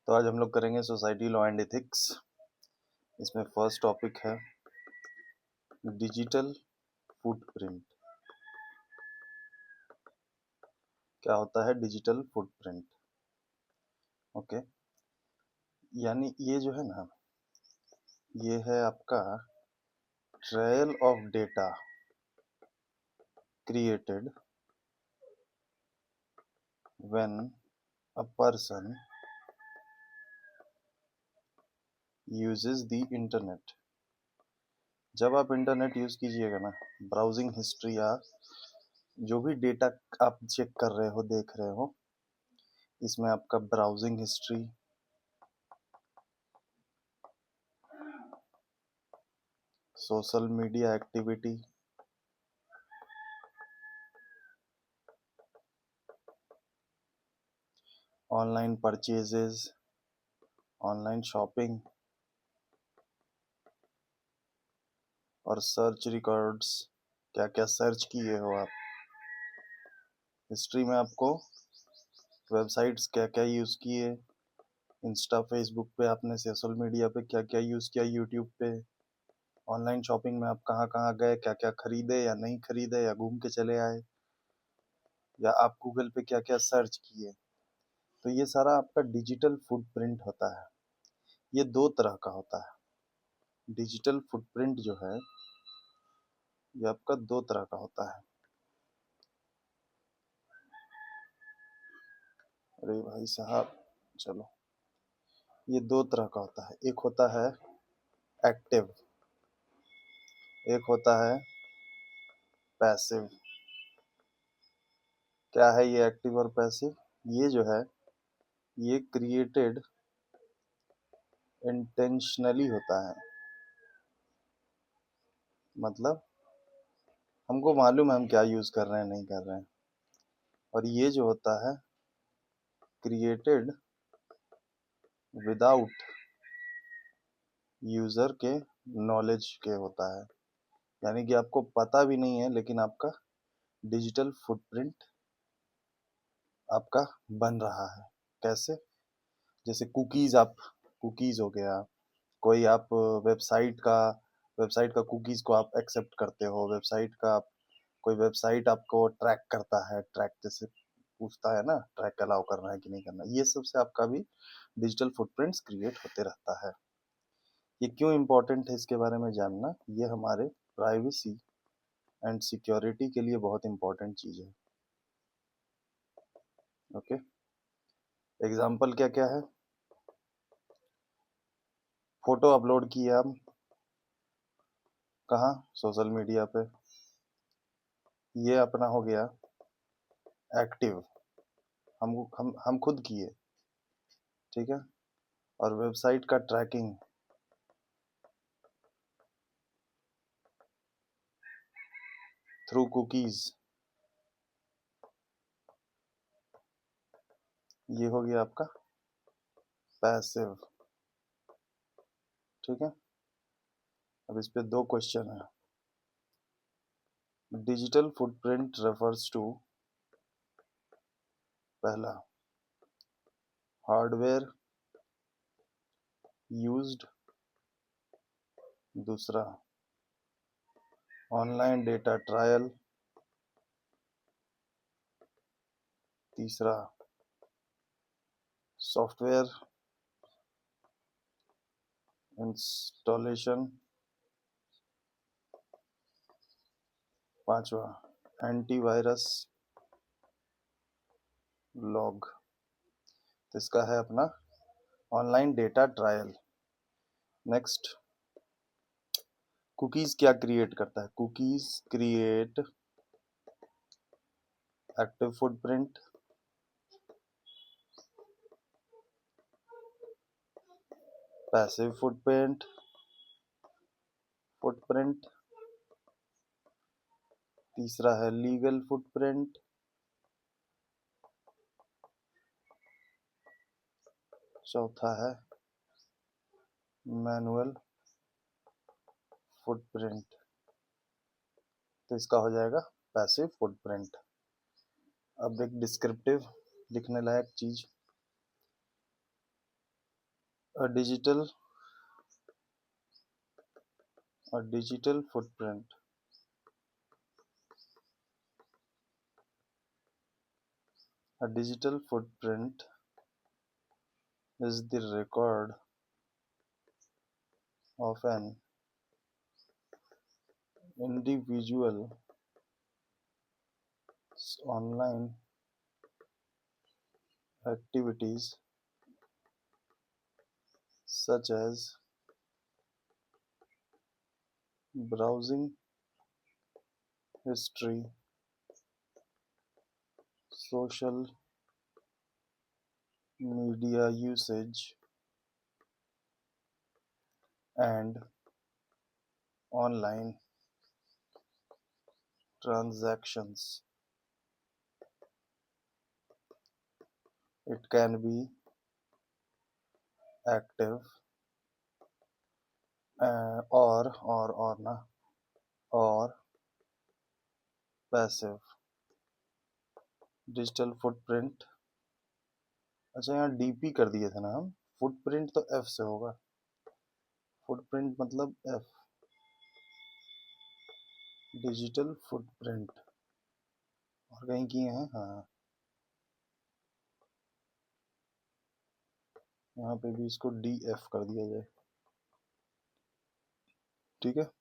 तो आज हम लोग करेंगे सोसाइटी लॉ एंड एथिक्स। इसमें फर्स्ट टॉपिक है डिजिटल फुटप्रिंट। क्या होता है डिजिटल फुटप्रिंट? ओके, यानी ये जो है ना, ये है आपका trail of data created when a person uses the internet. जब आप इंटरनेट यूज कीजिएगा ना, ब्राउजिंग हिस्ट्री या जो भी डेटा आप चेक कर रहे हो, देख रहे हो, इसमें आपका browsing history, social media activity, online purchases, online shopping और सर्च रिकॉर्ड्स, क्या क्या सर्च किए हो आप। हिस्ट्री में आपको वेबसाइट्स क्या क्या यूज़ किए, इंस्टा फेसबुक पे आपने, सोशल मीडिया पे क्या क्या यूज़ किया, यूट्यूब पे। ऑनलाइन शॉपिंग में आप कहाँ कहाँ गए, क्या क्या खरीदे या नहीं खरीदे, या घूम के चले आए, या आप गूगल पे क्या क्या सर्च किए। तो ये सारा आपका डिजिटल फुटप्रिंट होता है। ये दो तरह का होता है। डिजिटल फुटप्रिंट जो है, ये आपका दो तरह का होता है। अरे भाई साहब, चलो, ये दो तरह का होता है। एक होता है एक्टिव, एक होता है पैसिव। क्या है ये एक्टिव और पैसिव? ये जो है, ये क्रिएटेड इंटेंशनली होता है। मतलब हमको मालूम है हम क्या यूज कर रहे हैं, नहीं कर रहे हैं। और ये जो होता है क्रिएटेड विदाउट यूजर के नॉलेज के होता है। यानी कि आपको पता भी नहीं है, लेकिन आपका डिजिटल फुटप्रिंट आपका बन रहा है। कैसे? जैसे कुकीज, आप कुकीज हो गया, कोई आप वेबसाइट का कुकीज को आप एक्सेप्ट करते हो, वेबसाइट का आप, कोई वेबसाइट आपको ट्रैक करता है, ट्रैक जैसे पूछता है ना, ट्रैक अलाउ करना है कि नहीं करना, ये सब से आपका भी डिजिटल फुटप्रिंट्स क्रिएट होते रहता है। ये क्यों इम्पोर्टेंट है इसके बारे में जानना? ये हमारे प्राइवेसी एंड सिक्योरिटी के लिए बहुत इम्पोर्टेंट चीज है। ओके, एग्जाम्पल क्या क्या है? फोटो अपलोड किए हम, कहाँ? सोशल मीडिया पे। ये अपना हो गया एक्टिव, हम खुद किए, ठीक है। और वेबसाइट का ट्रैकिंग थ्रू कुकीज, ये हो गया आपका पैसिव, ठीक है। अब इस पे दो क्वेश्चन है। डिजिटल फुटप्रिंट रेफर्स टू, पहला हार्डवेयर यूज्ड, दूसरा ऑनलाइन डेटा ट्रायल, तीसरा सॉफ्टवेयर इंस्टॉलेशन, पांचवा एंटीवायरस लॉग। तो इसका है अपना online data trial. Next, cookies क्या क्रिएट करता है? Cookies create active footprint, passive footprint, तीसरा है लीगल फुटप्रिंट, चौथा है मैनुअल फुटप्रिंट। तो इसका हो जाएगा पैसिव फुटप्रिंट। अब एक डिस्क्रिप्टिव लिखने लायक चीज, a digital a digital footprint a digital footprint is the record of an individual's online activities such as browsing history, social media usage, and online transactions. It can be active or passive. Digital footprint, अच्छा यहाँ DP कर दिए थे ना हम, footprint तो F से होगा, फुटप्रिंट मतलब एफ, डिजिटल फुटप्रिंट, और कहीं किए हैं, हाँ यहाँ पे भी इसको डी एफ कर दिया जाए, ठीक है।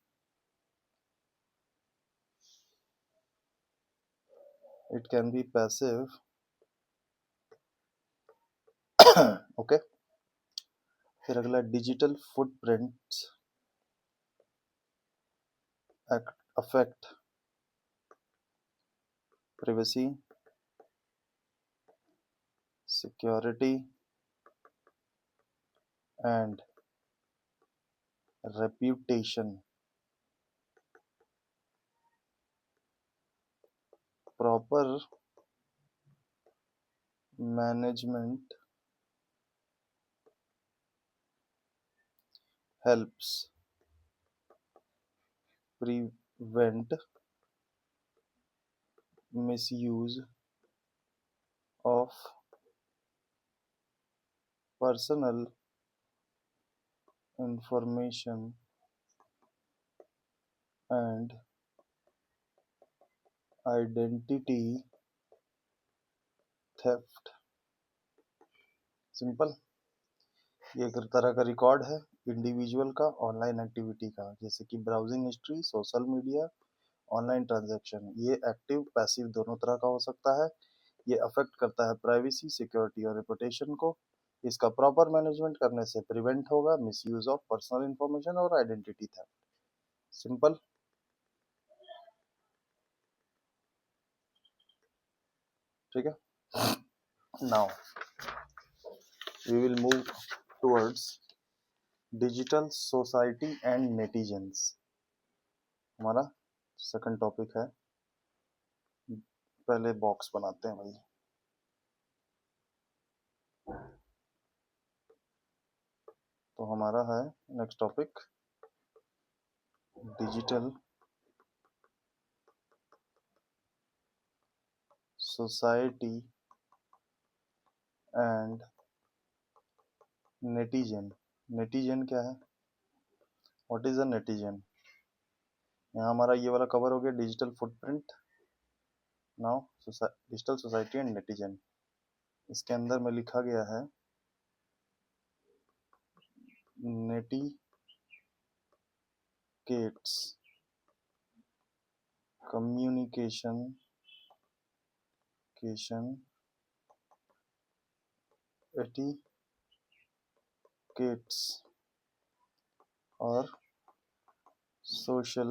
It can be passive, okay. फिर अगला digital footprints affect privacy, security, and reputation. Proper management helps prevent misuse of personal information and identity theft. Simple, ये एक तरह का रिकॉर्ड है इंडिविजुअल का ऑनलाइन एक्टिविटी का, जैसे कि browsing history, social media, online transaction. ये एक्टिव पैसिव दोनों तरह का हो सकता है। ये अफेक्ट करता है प्राइवेसी, सिक्योरिटी और रेपुटेशन को। इसका प्रॉपर मैनेजमेंट करने से प्रिवेंट होगा मिसयूज ऑफ पर्सनल इंफॉर्मेशन और आइडेंटिटी थेफ्ट। सिंपल, ठीक है। Now we will move towards digital society and netizens. हमारा सेकंड टॉपिक है। पहले बॉक्स बनाते हैं भाई। तो हमारा है next topic digital society and netizen. Netizen क्या है? What is a netizen? यहाँ हमारा ये वाला कवर हो गया digital footprint. Now digital society and netizen, इसके अंदर में लिखा गया है नेटिकेट्स कम्युनिकेशन एटिकेट्स और सोशल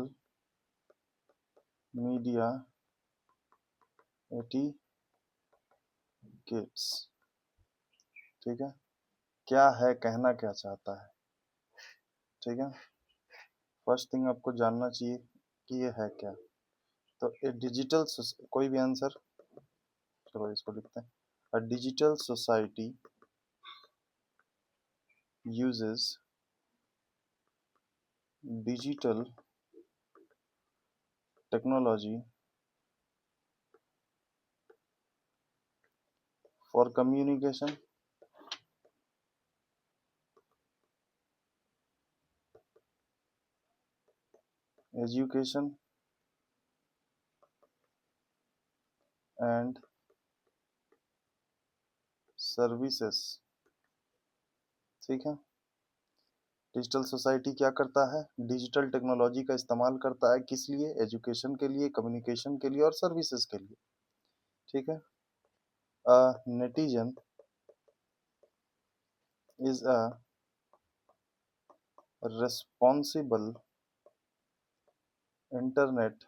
मीडिया एटिकेट्स, ठीक है। क्या है, कहना क्या चाहता है, ठीक है। फर्स्ट थिंग आपको जानना चाहिए कि ये है क्या। तो ए डिजिटल, कोई भी आंसर, चलो इसको लिखते हैं। A digital society uses digital technology for communication education and services. ठीक है। डिजिटल सोसाइटी क्या करता है? डिजिटल टेक्नोलॉजी का इस्तेमाल करता है, किस लिए? एजुकेशन के लिए, कम्युनिकेशन के लिए और सर्विसेज के लिए। ठीक है। A netizen is a responsible internet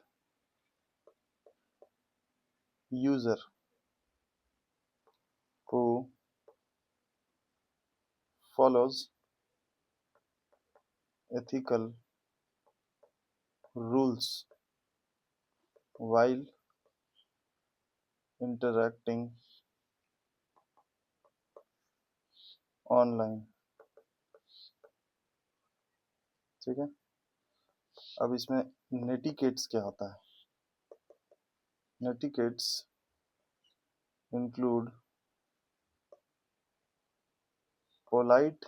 user who follows ethical rules while interacting online। ठीक है। अब इसमें नेटिकेट्स क्या होता है? नेटिकेट्स include polite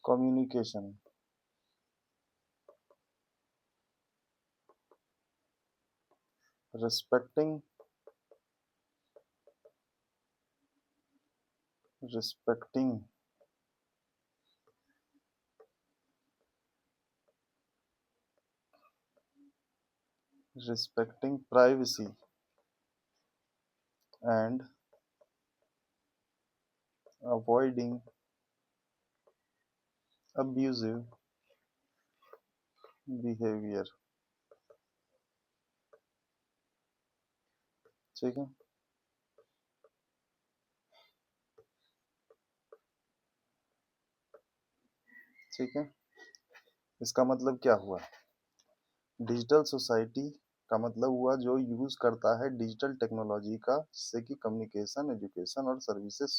communication, respecting respecting respecting privacy and avoiding abusive behavior। ठीक है। ठीक है। इसका मतलब क्या हुआ? डिजिटल सोसाइटी का मतलब हुआ जो यूज करता है डिजिटल टेक्नोलॉजी का, जिससे कि कम्युनिकेशन, एजुकेशन और सर्विसेज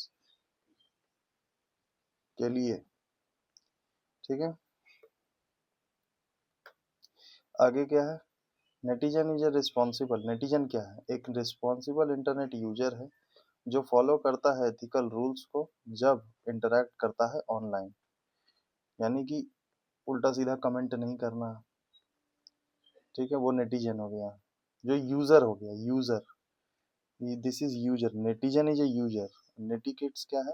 के लिए। ठीक है। आगे क्या है? Netizen is A responsible. Netizen क्या है? एक रिस्पॉन्सिबल इंटरनेट यूजर है जो फॉलो करता है एथिकल रूल्स को जब इंटरैक्ट करता है ऑनलाइन। यानी कि उल्टा सीधा कमेंट नहीं करना। ठीक है, वो नेटिजन हो गया। जो यूजर हो गया, user, this is user. Netizen is a user. Netiquettes क्या है?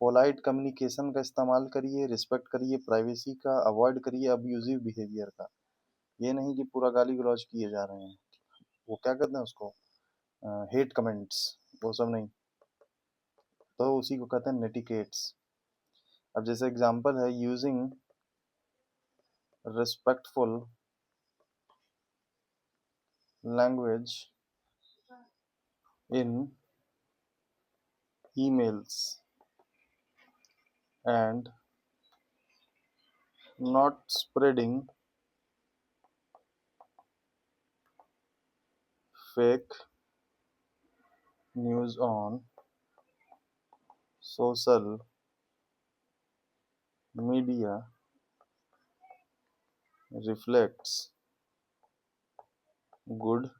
पोलाइट कम्युनिकेशन का इस्तेमाल करिए, रिस्पेक्ट करिए प्राइवेसी का, अवॉइड करिए अब्यूजिव बिहेवियर का। ये नहीं कि पूरा गाली गलौज किए जा रहे हैं, वो क्या कहते हैं उसको, हेट कमेंट्स, वो सब नहीं। तो उसी को कहते हैं नेटिकेट्स। अब जैसे एग्जांपल है, using respectful language in emails and not spreading fake news on social media reflects good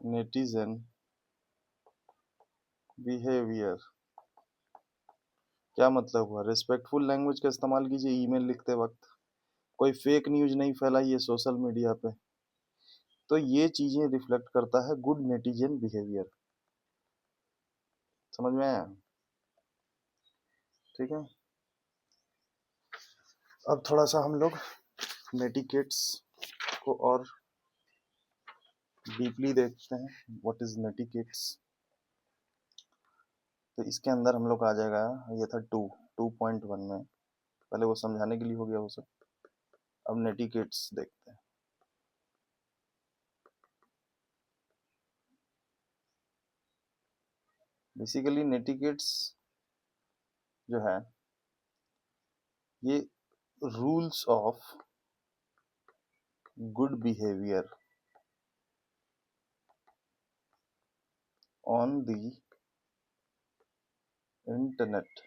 netizen behavior। क्या मतलब हुआ? रिस्पेक्टफुल लैंग्वेज का इस्तेमाल कीजिए ईमेल लिखते वक्त, कोई फेक न्यूज नहीं फैलाइए सोशल मीडिया पे। तो ये चीजें रिफ्लेक्ट करता है गुड नेटिजन बिहेवियर। समझ में आया? ठीक है। अब थोड़ा सा हम लोग नेटिकेट्स को और डीपली देखते हैं। What is netiquettes? तो इसके अंदर हम लोग आ जाएगा, ये था 2.1 में, पहले वो समझाने के लिए हो गया वो सब। अब नेटिकेट्स देखते हैं। बेसिकली नेटिकेट्स जो है, ये rules of good behaviour on the internet.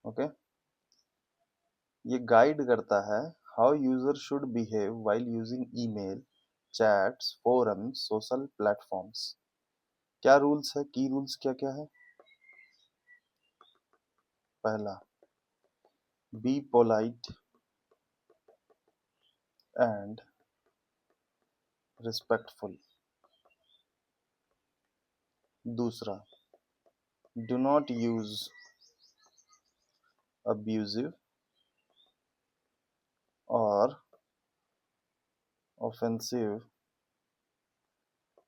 Okay. ये गाइड करता है how user should behave while using email, chats, forums, social platforms. क्या रूल्स है? की रूल्स क्या क्या है? पहला, Be polite and respectful. दूसरा, do not use abusive or offensive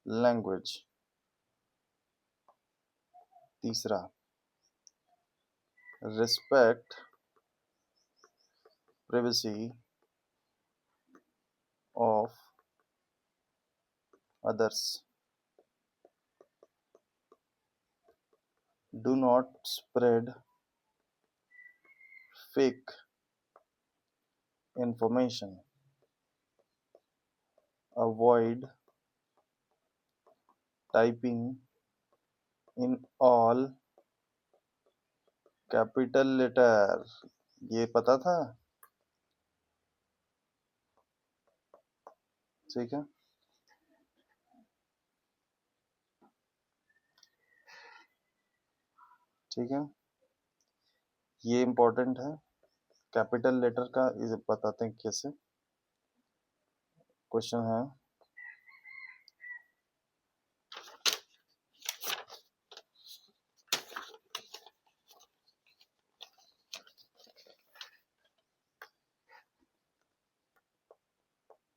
language. तीसरा, respect privacy of others. Do not spread fake information. Avoid typing in all capital letter. ये पता था? ठीक है, ठीक है, ये इम्पोर्टेंट है। कैपिटल लेटर का इसे बताते हैं कैसे। क्वेश्चन है,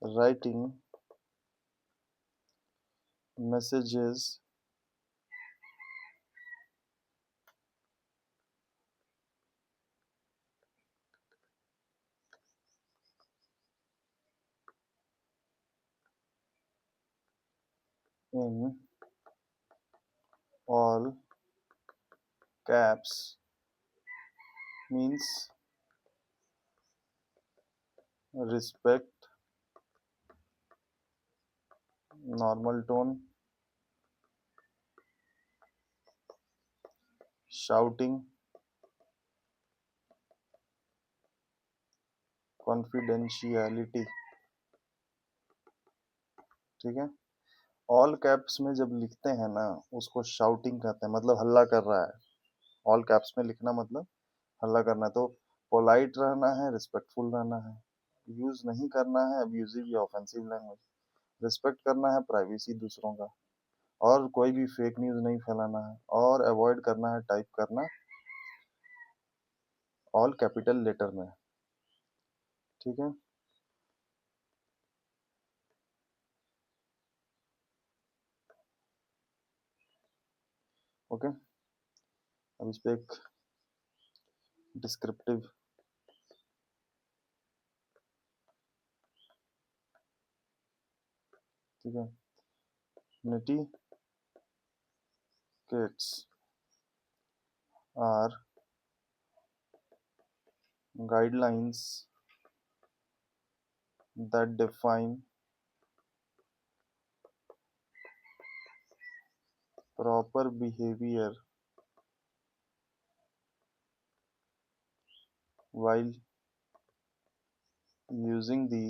writing messages in all caps means respect normal tone, shouting, confidentiality। ठीक है, ऑल कैप्स में जब लिखते हैं ना उसको शाउटिंग कहते हैं, मतलब हल्ला कर रहा है। ऑल कैप्स में लिखना मतलब हल्ला करना है। तो पोलाइट रहना है, रिस्पेक्टफुल रहना है, यूज नहीं करना है अब्यूजिव या ऑफेंसिव लैंग्वेज, रिस्पेक्ट करना है प्राइवेसी दूसरों का, और कोई भी फेक न्यूज नहीं फैलाना है, और अवॉइड करना है टाइप करना ऑल कैपिटल लेटर में। ठीक है, ओके। अब इस पे एक डिस्क्रिप्टिव ठीक है, nitty kids are guidelines that define proper behavior while using the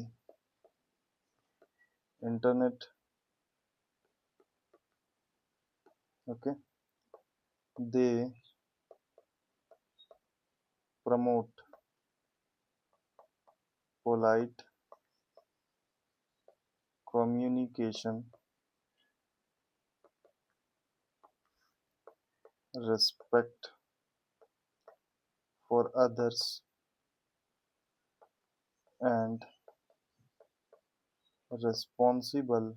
internet। Okay, they promote polite communication, respect for others, and responsible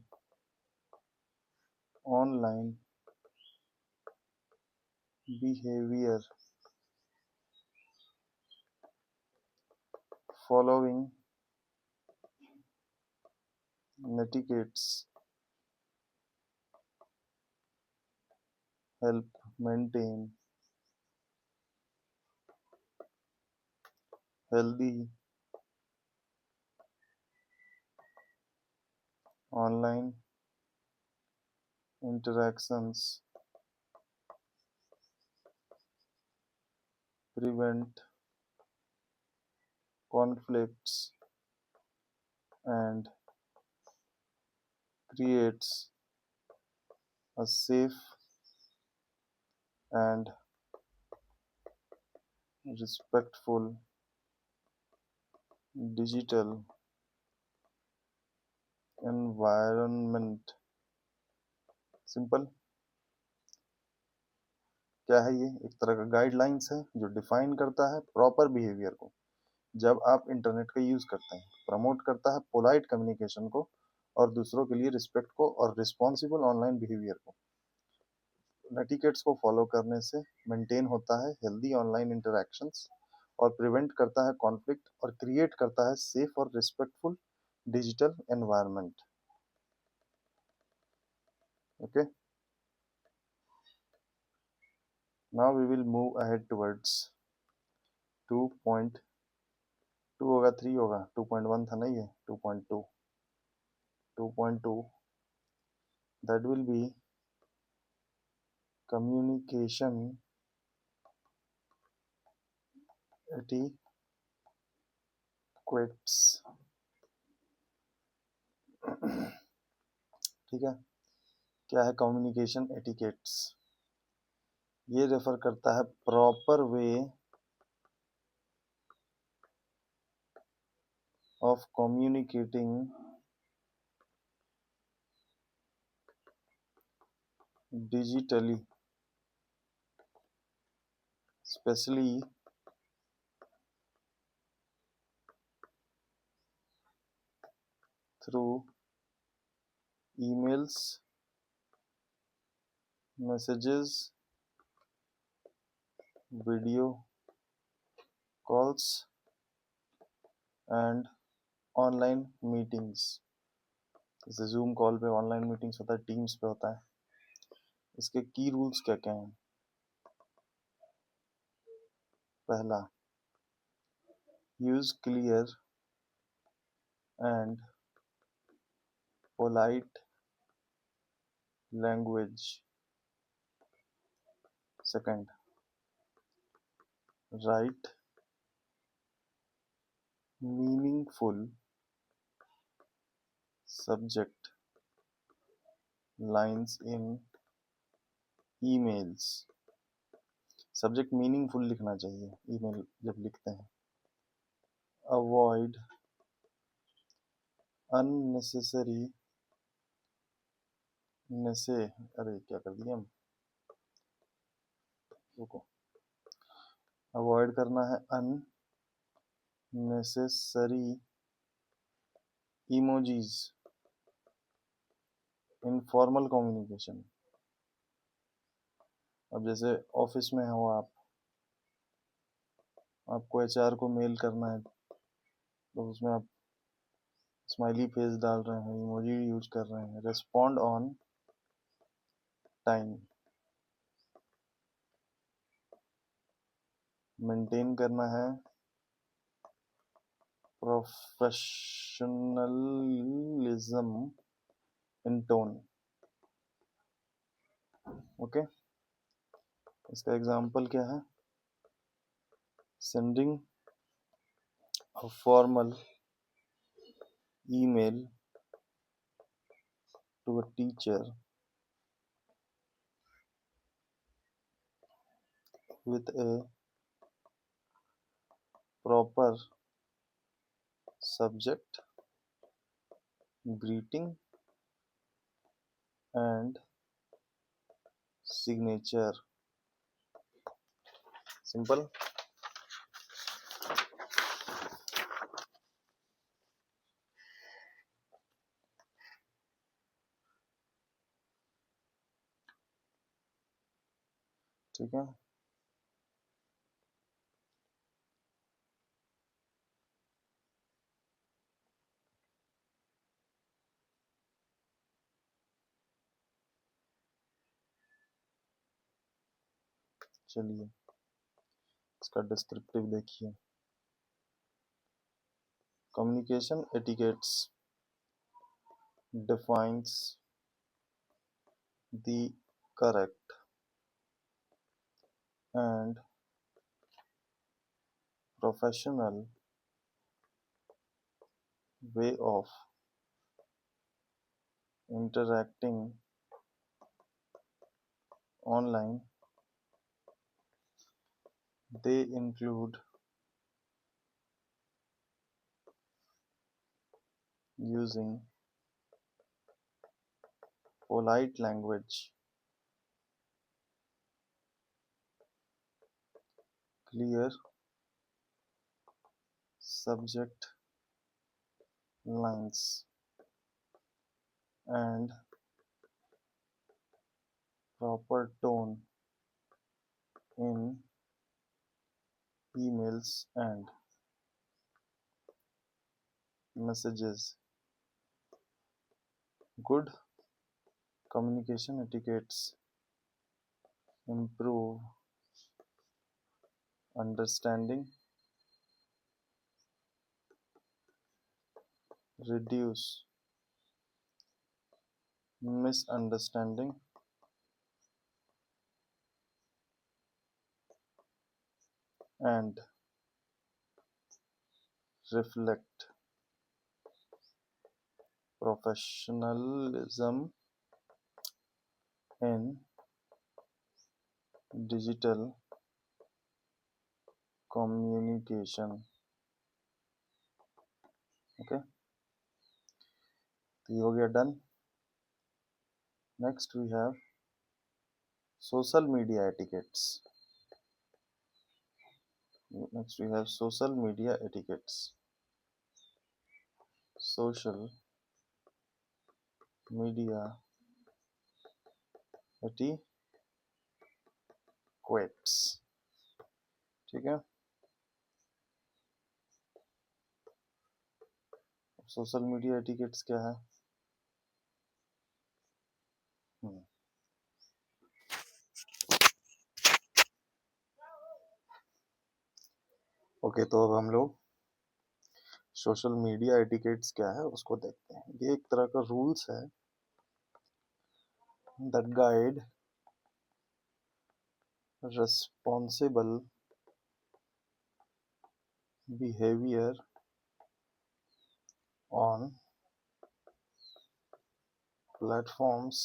online behavior। Following etiquettes help maintain healthy online interactions, prevent conflicts, and creates a safe and respectful digital environment. Simple. क्या है ये? एक तरह का guidelines है जो define करता है प्रॉपर बिहेवियर को जब आप इंटरनेट का यूज करते हैं, प्रमोट करता है पोलाइट कम्युनिकेशन को और दूसरों के लिए रिस्पेक्ट को और रिस्पॉन्सिबल ऑनलाइन बिहेवियर को। नेटिकेट्स को फॉलो करने से मेंटेन होता है हेल्दी ऑनलाइन इंटरैक्शंस और प्रिवेंट करता है कॉन्फ्लिक्ट और क्रिएट करता है सेफ और respectful digital environment. Okay, now we will move ahead towards 2.2 होगा, 3 होगा, 2.1 था नहीं है, 2.2। 2.2 that will be communication etiquettes। ठीक है, क्या है कम्युनिकेशन एटिकेट्स? ये रेफर करता है proper way of communicating digitally, especially through emails, messages, video calls and online meetings. जैसे जूम कॉल पे ऑनलाइन मीटिंग्स होता है, टीम्स पे होता है। इसके की रूल्स क्या क्या हैं? पहला, use clear and polite language. Second, right meaningful subject lines in emails. Subject meaningful लिखना चाहिए ईमेल जब लिखते हैं। अवॉइड अननेसेसरी नेसे अरे क्या कर दिया हम, रुको। अवॉइड करना है unnecessary emojis in formal communication. अब जैसे ऑफिस में हो आप, आपको एचआर को मेल करना है तो उसमें आप स्माइली फेस डाल रहे हैं, इमोजी यूज कर रहे हैं। Respond on time. मेंटेन करना है प्रोफेशनलिज्म इन टोन। ओके, इसका एग्जांपल क्या है? Sending a formal email to a teacher with a proper subject, greeting and signature। Simple. ठीक है, चलिए इसका डिस्क्रिप्टिव देखिए। Communication etiquettes defines the correct and professional way of interacting online. They include using polite language, clear subject lines, and proper tone in emails and messages. Good communication etiquettes improve understanding, reduce misunderstanding, and reflect professionalism in digital communication. Okay, तो ये हो गया done. Next we have social media etiquettes. Next we have social media etiquettes. Social media etiquettes. ठीक है. Social media etiquettes क्या है? Okay, तो अब हम लोग सोशल मीडिया एटिकेट्स क्या है उसको देखते हैं. ये एक तरह का रूल्स है that guide responsible behavior on platforms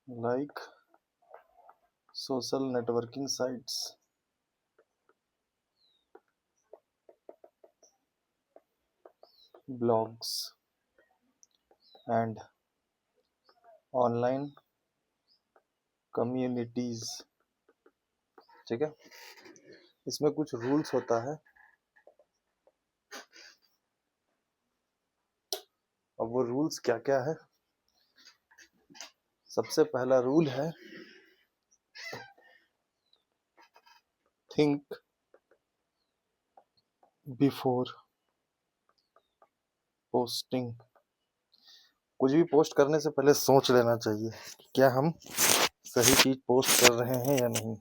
like social networking sites, blogs, and online communities. ठीक है, इसमें कुछ रूल्स होता है. अब वो रूल्स क्या क्या है? सबसे पहला रूल है थिंक बिफोर पोस्टिंग. कुछ भी पोस्ट करने से पहले सोच लेना चाहिए कि क्या हम सही चीज पोस्ट कर रहे हैं या नहीं.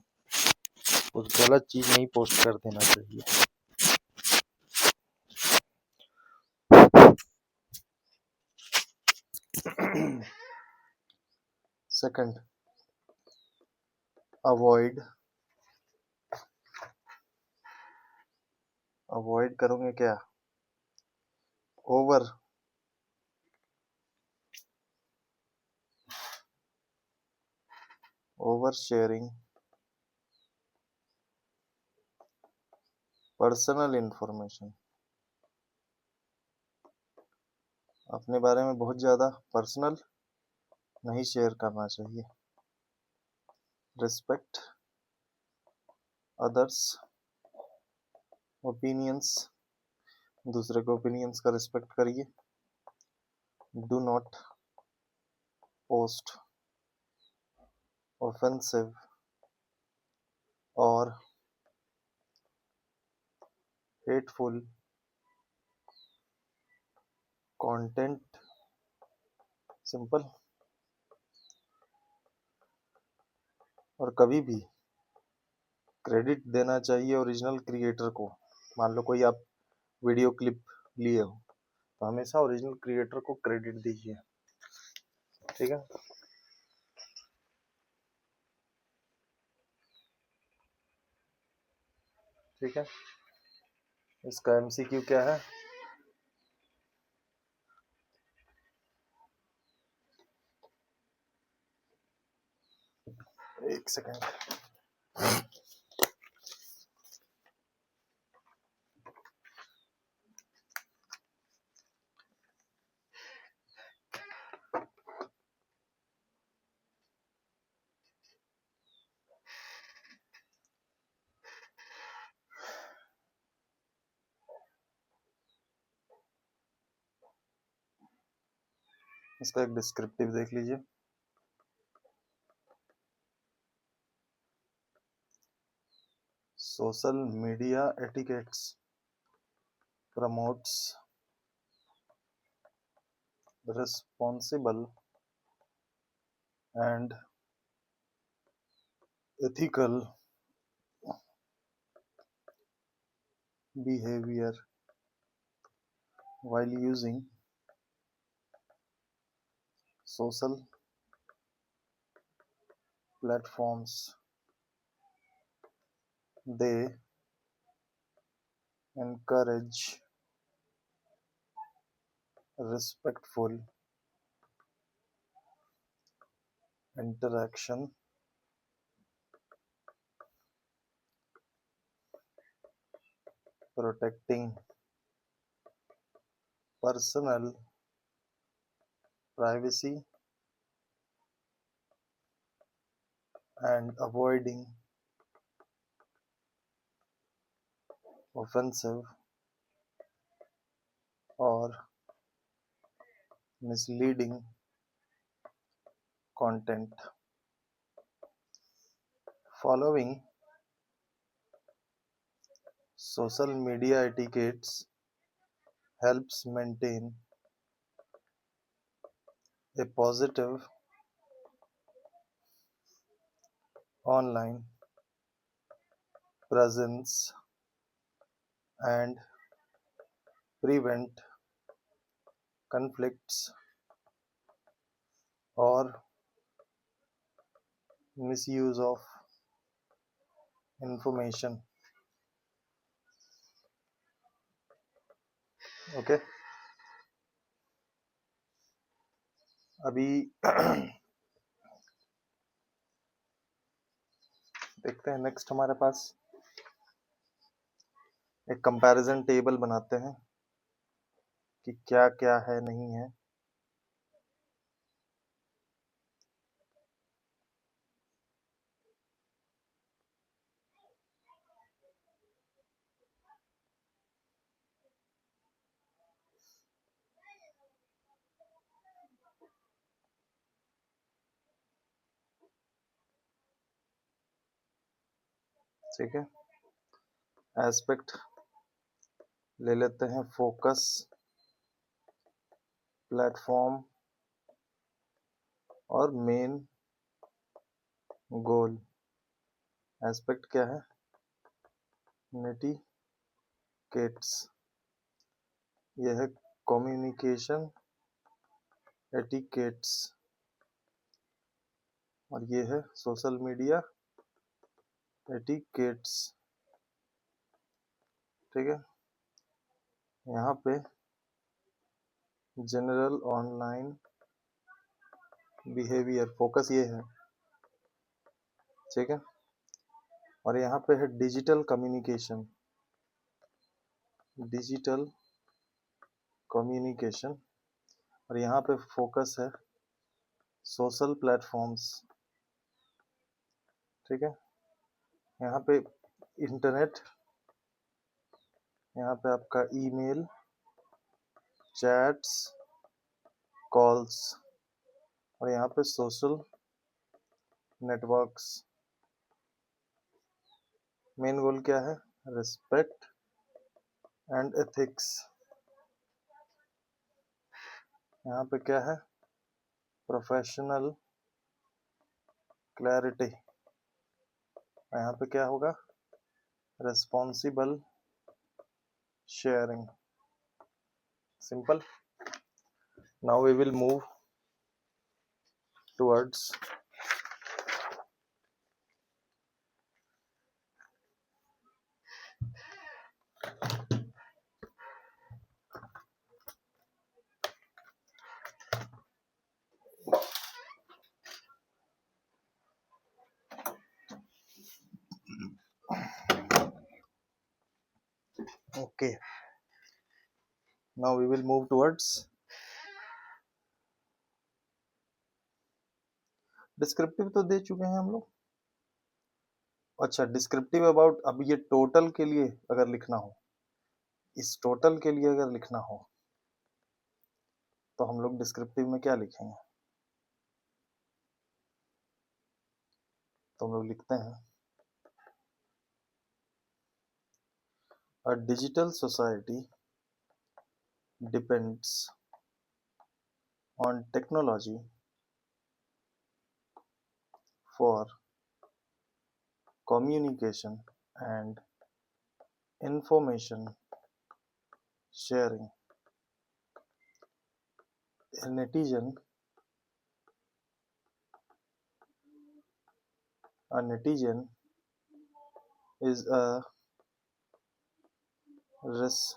कुछ गलत चीज नहीं पोस्ट कर देना चाहिए. सेकंड, अवॉइड करोगे क्या? Over sharing personal information. अपने बारे में बहुत ज्यादा पर्सनल नहीं शेयर करना चाहिए. Respect others opinions. दूसरे के ओपिनियंस का रिस्पेक्ट करिए. डू नॉट पोस्ट ऑफेंसिव और हेटफुल कंटेंट. सिंपल. और कभी भी क्रेडिट देना चाहिए ओरिजिनल क्रिएटर को. मान लो कोई आप वीडियो क्लिप लिए हो तो हमेशा ओरिजिनल क्रिएटर को क्रेडिट दीजिए. ठीक है. ठीक है, इसका एमसीक्यू क्या है? एक सेकेंड. इसका एक डिस्क्रिप्टिव देख लीजिए। Social media etiquettes promotes responsible and ethical behavior while using social platforms. They encourage respectful interaction, protecting personal privacy and avoiding offensive or misleading content. Following social media etiquettes helps maintain a positive online presence and prevent conflicts or misuse of information. Okay अभी देखते हैं next हमारे पास एक comparison table बनाते हैं कि क्या क्या है नहीं है। ठीक है एस्पेक्ट ले लेते हैं फोकस प्लेटफॉर्म और मेन गोल। एस्पेक्ट क्या है नेटिकेट्स यह है कम्युनिकेशन एटिकेट्स और ये है सोशल मीडिया एटिकेट्स। ठीक है यहाँ पे जनरल ऑनलाइन बिहेवियर फोकस ये है। ठीक है और यहाँ पे है डिजिटल कम्युनिकेशन और यहाँ पे फोकस है सोशल प्लेटफॉर्म्स। ठीक है यहाँ पे इंटरनेट यहाँ पे आपका ईमेल चैट्स कॉल्स और यहाँ पे सोशल नेटवर्क्स। मेन गोल क्या है रिस्पेक्ट एंड एथिक्स। यहाँ पे क्या है प्रोफेशनल क्लैरिटी यहाँ पे क्या होगा responsible sharing. Simple now we will move towards okay now we will move towards descriptive तो दे चुके हैं हम लोग। अच्छा डिस्क्रिप्टिव अबाउट अब ये टोटल के लिए अगर लिखना हो इस टोटल के लिए अगर लिखना हो तो हम लोग डिस्क्रिप्टिव में क्या लिखेंगे? तो हम लोग लिखते हैं a digital society depends on technology for communication and information sharing. A netizen is a res-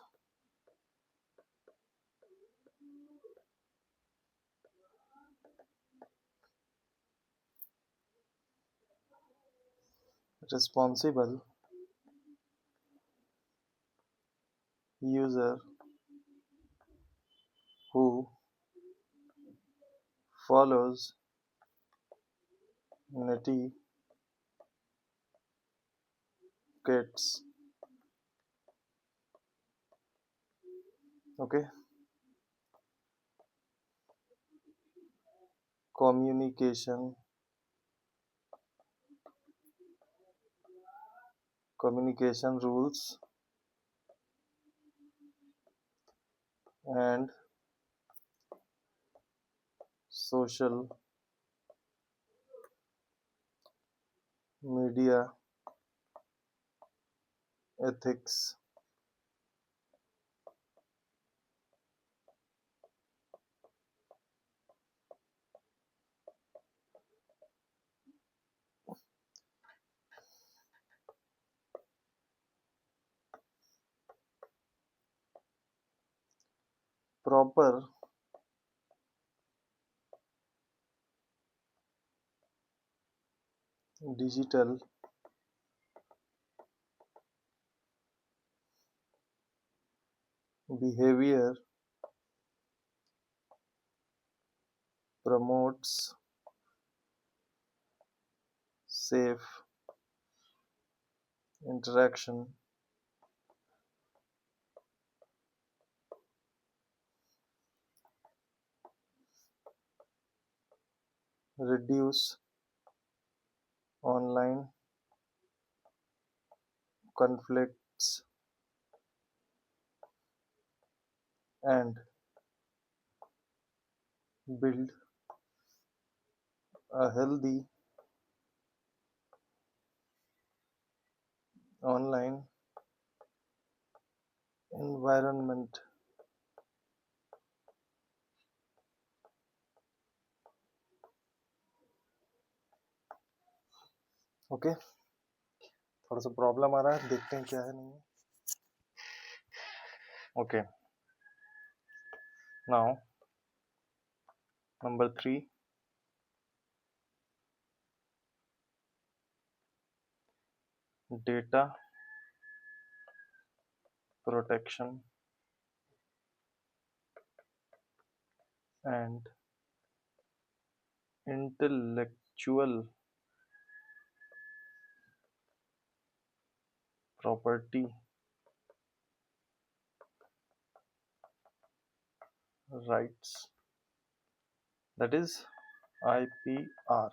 responsible user who follows netiquettes. Okay, communication, communication rules and social media ethics. Proper digital behavior promotes safe interaction, reduce online conflicts, and build a healthy online environment. Okay, थोड़ा सा problem आ रहा है, देखते हैं क्या है नहीं है. Okay, now number 3, data protection and intellectual property rights, that is IPR.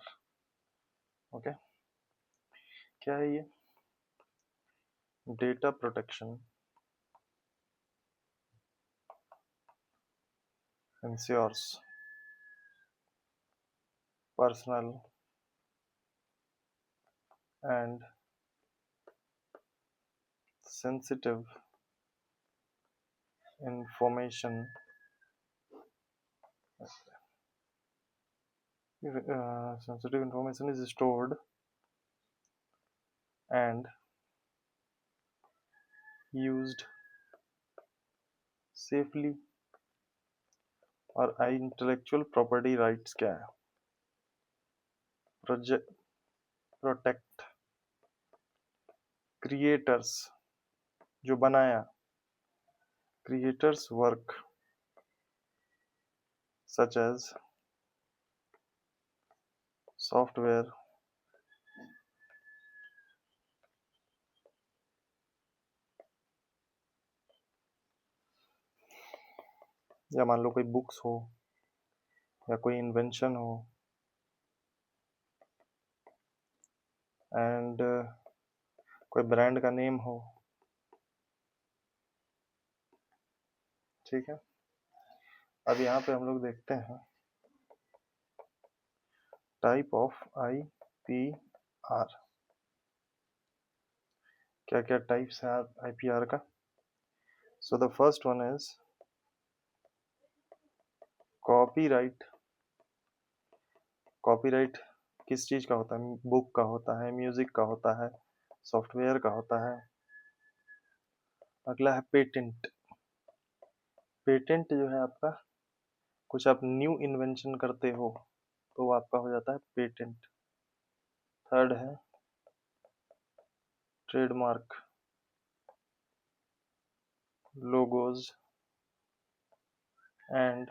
Okay, क्या है ये? Data protection ensures personal and sensitive information is stored and used safely. और इंटेलेक्चुअल प्रॉपर्टी राइट्स क्या है? प्रोटेक्ट क्रिएटर्स, जो बनाया, creators work such as software, या मान लो कोई बुक्स हो, या कोई इन्वेंशन हो एंड कोई ब्रांड का नेम हो, ठीक है। अब यहाँ पे हम लोग देखते हैं टाइप ऑफ IPR, क्या क्या टाइप्स हैं IPR का। So the first one is copyright. Copyright किस चीज का होता है? बुक का होता है, म्यूजिक का होता है, सॉफ्टवेयर का होता है। अगला है पेटेंट। पेटेंट जो है आपका, कुछ आप न्यू इन्वेंशन करते हो तो वो आपका हो जाता है पेटेंट। थर्ड है trademark, logos and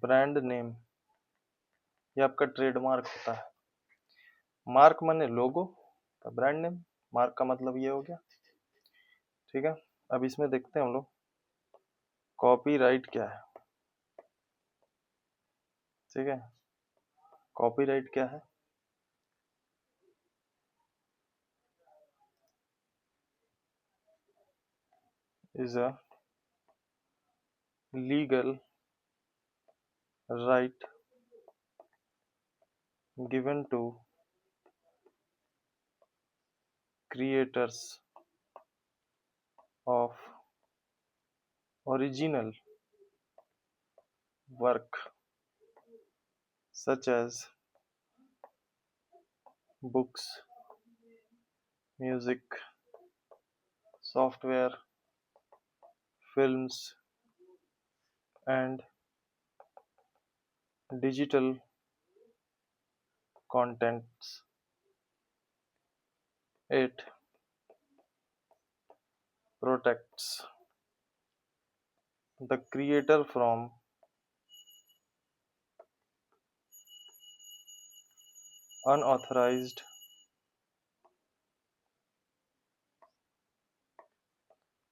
brand name, ये आपका ट्रेडमार्क होता है। मार्क माने लोगो, ब्रांड नेम, मार्क का मतलब ये हो गया, ठीक है। अब इसमें देखते हैं हम लोग कॉपीराइट क्या है, ठीक है। कॉपीराइट क्या है? Is a legal right given to creators of original work such as books, music, software, films, and digital contents. It protects the creator from unauthorized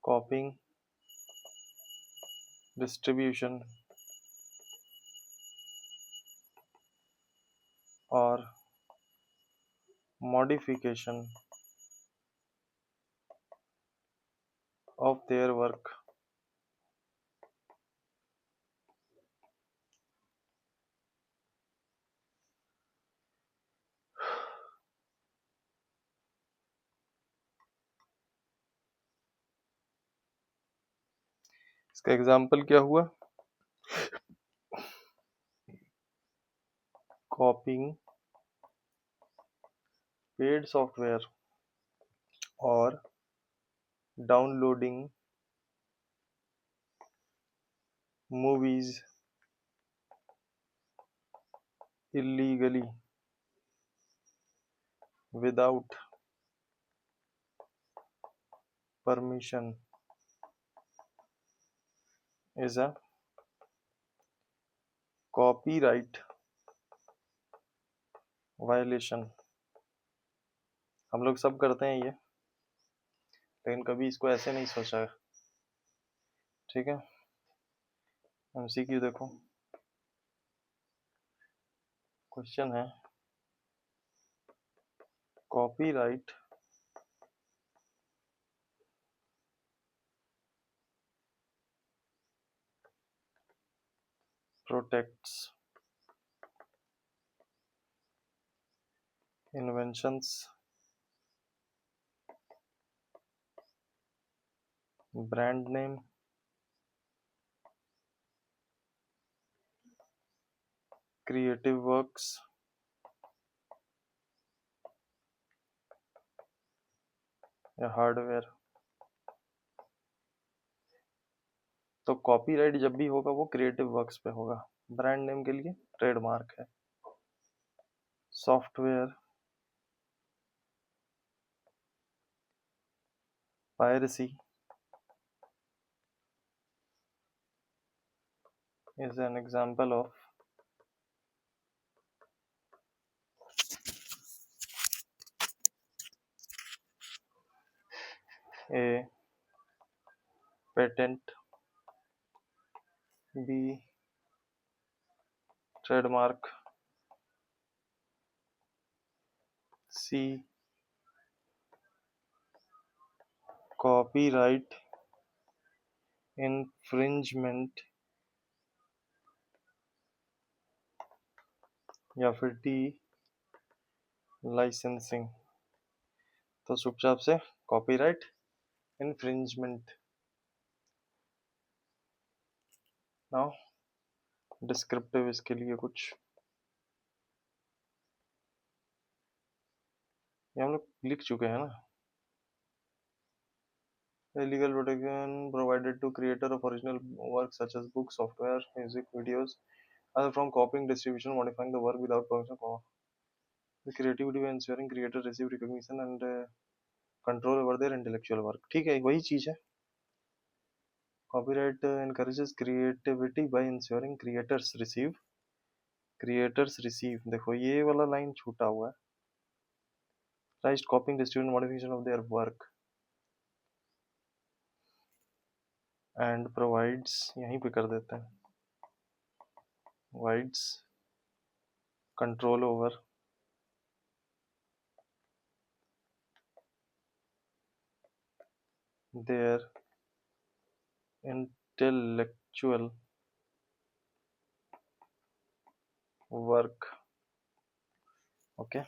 copying, distribution, or modification of their work. इसका example क्या हुआ? कॉपिंग paid software और downloading movies illegally without permission is a copyright violation। हम लोग सब करते हैं ये, लेकिन कभी इसको ऐसे नहीं सोचा, ठीक है। MCQ देखो, क्वेश्चन है copyright protects inventions, brand name, creative works, या हार्डवेयर। तो कॉपीराइट जब भी होगा वो क्रिएटिव वर्क्स पे होगा। ब्रांड नेम के लिए ट्रेडमार्क है। Software piracy is an example of a patent. B trademark, C copyright infringement, या फिर डी लाइसेंसिंग। तो चुपचाप से कॉपीराइट इन्फ्रिंजमेंट। नाउ डिस्क्रिप्टिव इसके लिए कुछ ये हम लोग लिख चुके हैं ना। Legal protection provided to creator of original work such as books, software, music, videos, other from copying, distribution, modifying the work without permission. The creativity by ensuring creator receive recognition and control over their intellectual work. ठीक है, वही चीज है। Copyright encourages creativity by ensuring creators receive। देखो ये वाला line छूटा हुआ है। Right, copying, distribution, modification of their work and provides, यहीं पे कर देते हैं, provides control over their intellectual work। Okay,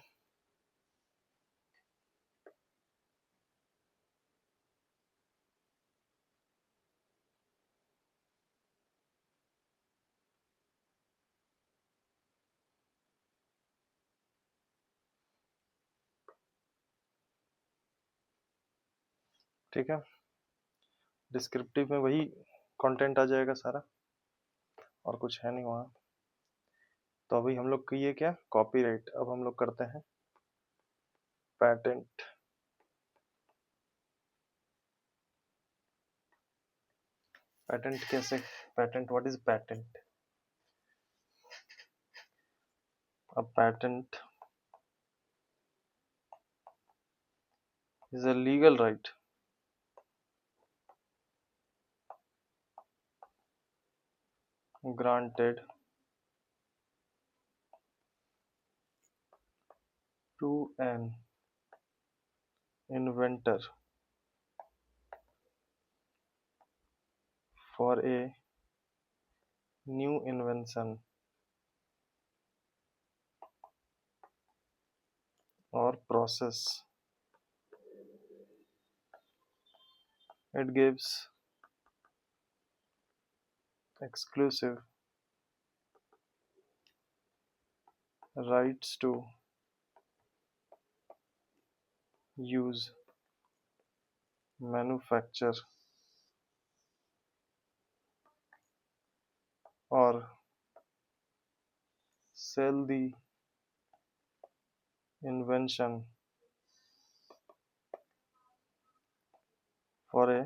ठीक है। डिस्क्रिप्टिव में वही कंटेंट आ जाएगा सारा, और कुछ है नहीं वहाँ। तो अभी हम लोग की ये क्या, कॉपीराइट। अब हम लोग करते हैं पैटेंट। पैटेंट कैसे, patent, what is patent? A patent is a legal right granted to an inventor for a new invention or process. It gives exclusive rights to use, manufacture or sell the invention for a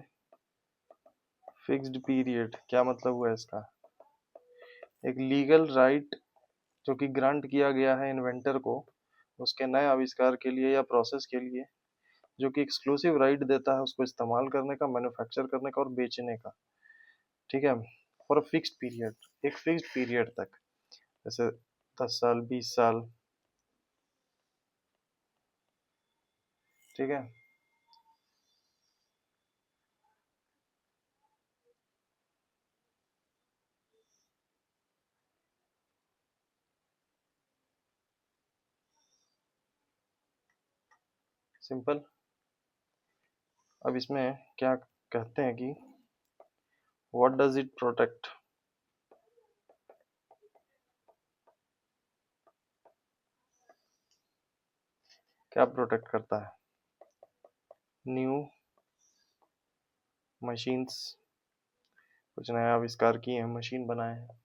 fixed period। क्या मतलब हुआ इसका? एक legal right जो कि grant किया गया है इन्वेंटर को उसके नए आविष्कार के लिए या प्रोसेस के लिए, जो कि एक्सक्लूसिव राइट देता है उसको इस्तेमाल करने का, मैन्युफैक्चर करने का और बेचने का। ठीक है, फॉर अ फिक्स्ड पीरियड, एक फिक्स्ड पीरियड तक, जैसे 10 साल, 20 साल। ठीक है, सिंपल। अब इसमें क्या कहते हैं कि व्हाट डज इट प्रोटेक्ट? क्या प्रोटेक्ट करता है? न्यू मशीन्स, कुछ नया आविष्कार किए हैं, मशीन बनाए हैं।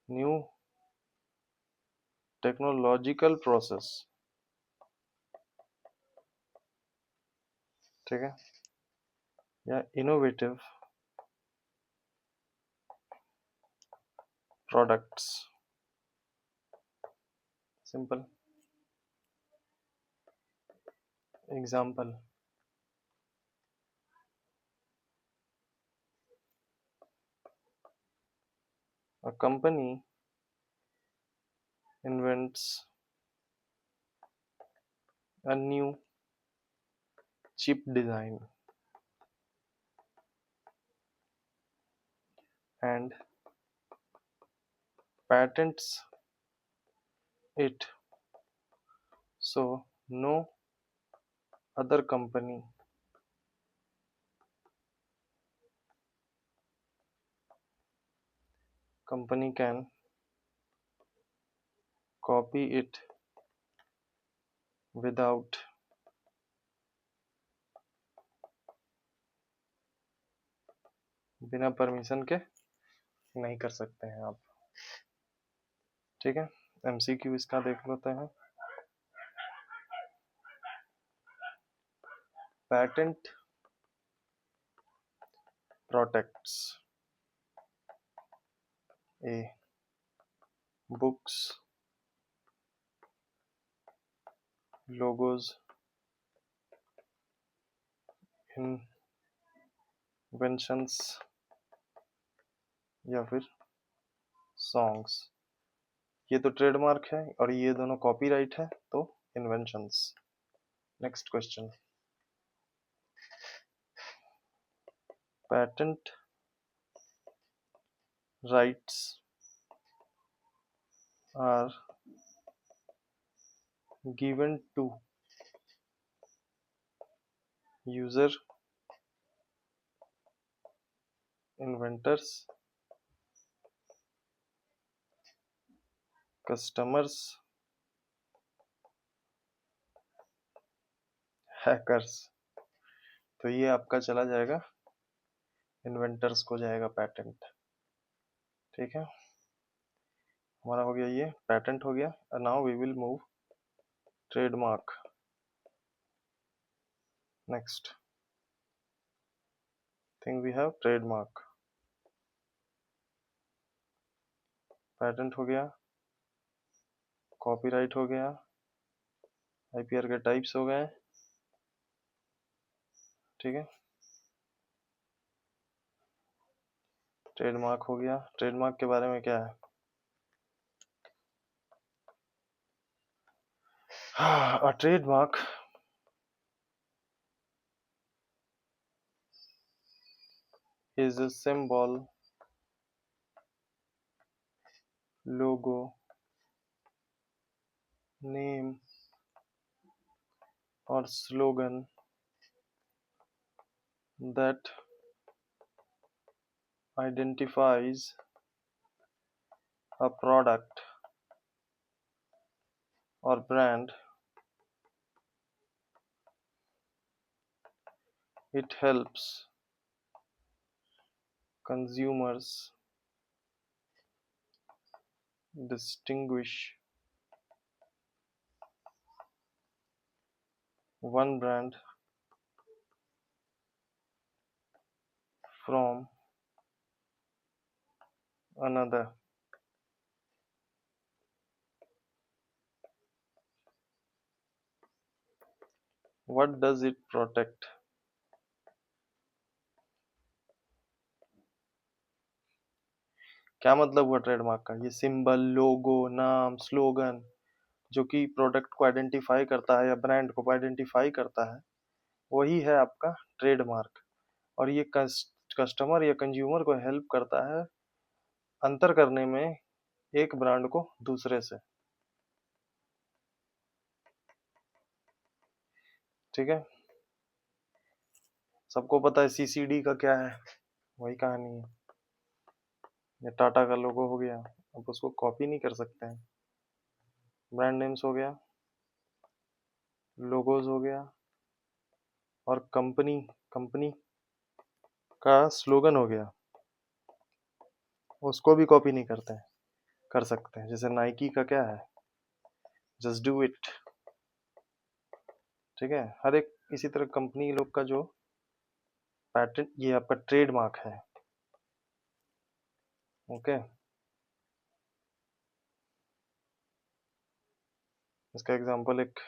न्यू टेक्नोलॉजिकल प्रोसेस, ठीक है, या innovative products. Simple example, a company invents a new chip design and patents it so no other company can copy it without बिना परमिशन के नहीं कर सकते हैं आप। ठीक है, एमसीक्यू इसका देख लेते हैं। पैटेंट प्रोटेक्ट्स ए बुक्स logos इन्वेंशंस या फिर सॉन्ग्स। ये तो ट्रेडमार्क है और ये दोनों कॉपीराइट है, तो inventions. Next question, patent rights are given to user inventors customers hackers. तो ये आपका चला जाएगा इन्वेंटर्स को जाएगा पैटेंट। ठीक है, हमारा हो गया, ये पैटेंट हो गया। Now we will move trademark. Next thing we have trademark. Patent हो गया, कॉपीराइट हो गया, आईपीआर के टाइप्स हो गए। ठीक है, ट्रेडमार्क हो गया। ट्रेडमार्क के बारे में क्या है? A trademark is a symbol, logo, name or slogan that identifies a product or brand. It helps consumers distinguish one brand from another. What does it protect? क्या मतलब हुआ ट्रेडमार्क का? ये सिंबल, लोगो, नाम, स्लोगन जो कि प्रोडक्ट को identify करता है या ब्रांड को आइडेंटिफाई करता है, वही है आपका ट्रेडमार्क। और ये कस्टमर या कंज्यूमर को हेल्प करता है अंतर करने में एक ब्रांड को दूसरे से। ठीक है, सबको पता है सीसीडी का क्या है, वही कहानी है। ये टाटा का लोगो हो गया, अब उसको कॉपी नहीं कर सकते हैं। ब्रांड नेम्स हो गया, लोगोज हो गया, और कंपनी कंपनी का स्लोगन हो गया, उसको भी कॉपी नहीं करते हैं, कर सकते हैं। जैसे नाइकी का क्या है, जस्ट डू इट। ठीक है, हर एक इसी तरह कंपनी लोग का जो पैटेंट, ये आपका ट्रेडमार्क है। ओके, इसका एग्जांपल एक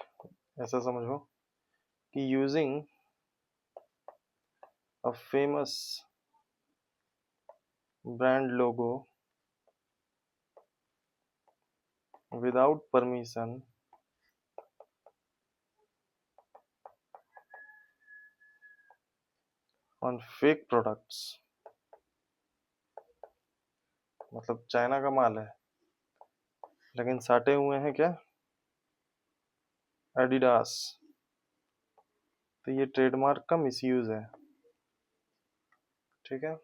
ऐसा समझो कि using a famous brand logo without permission on fake products, मतलब चाइना का माल है लेकिन साटे हुए हैं क्या, एडिडास, तो ये ट्रेडमार्क का मिसयूज है। ठीक है,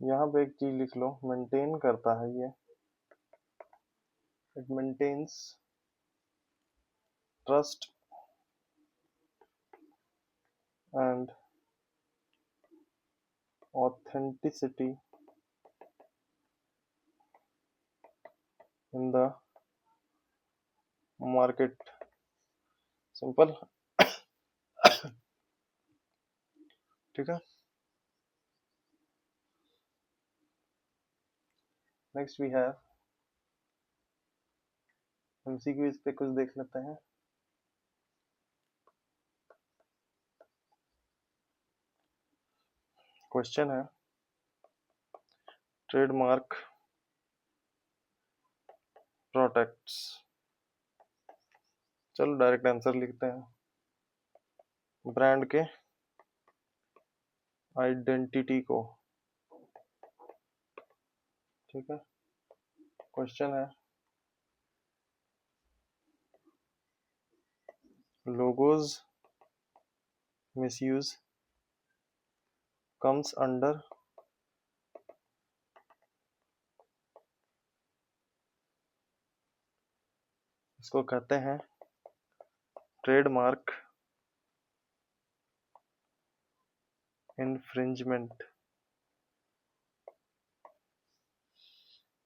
यहाँ पे एक चीज लिख लो, मेंटेन करता है ये, it maintains trust and authenticity in the market, simple. ठीक है, नेक्स्ट वी हैव एमसीक्यू, इस पे कुछ देख लेते हैं। क्वेश्चन है, ट्रेडमार्क प्रोटेक्ट्स, चलो डायरेक्ट आंसर लिखते हैं, ब्रांड के आइडेंटिटी को। ठीक है, क्वेश्चन है, लोगोज मिसयूज कम्स अंडर इसको कहते हैं ट्रेडमार्क इन्फ्रिंजमेंट।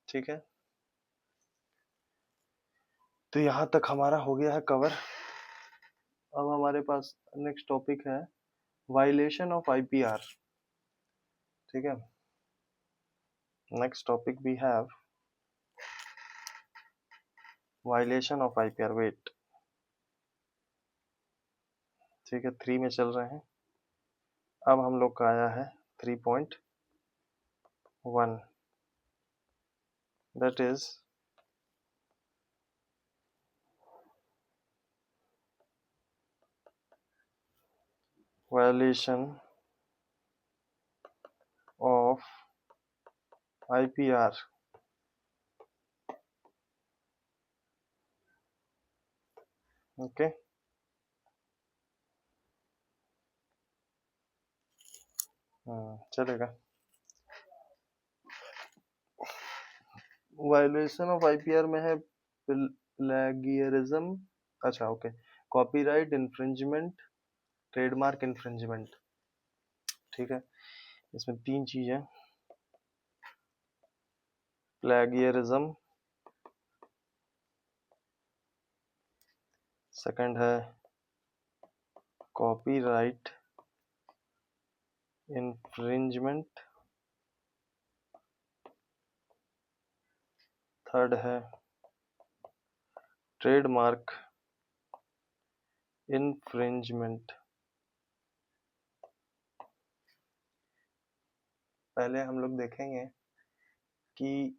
ठीक है, तो यहाँ तक हमारा हो गया है कवर। अब हमारे पास नेक्स्ट टॉपिक है वायलेशन ऑफ आईपीआर। ठीक है, next topic we have violation of IPR, wait. ठीक है, 3 में चल रहे हैं, अब हम लोग का आया है 3.1, that is violation of IPR. Okay, चलेगा। वायलेशन ऑफ आईपीआर में है प्लेगियरिज्म, अच्छा okay, copyright infringement, trademark infringement. ठीक है, इसमें 3 चीज है, प्लेगियरिज्म, सेकंड है कॉपीराइट इन्फ्रिंजमेंट, थर्ड है ट्रेडमार्क इन्फ्रिंजमेंट। पहले हम लोग देखेंगे कि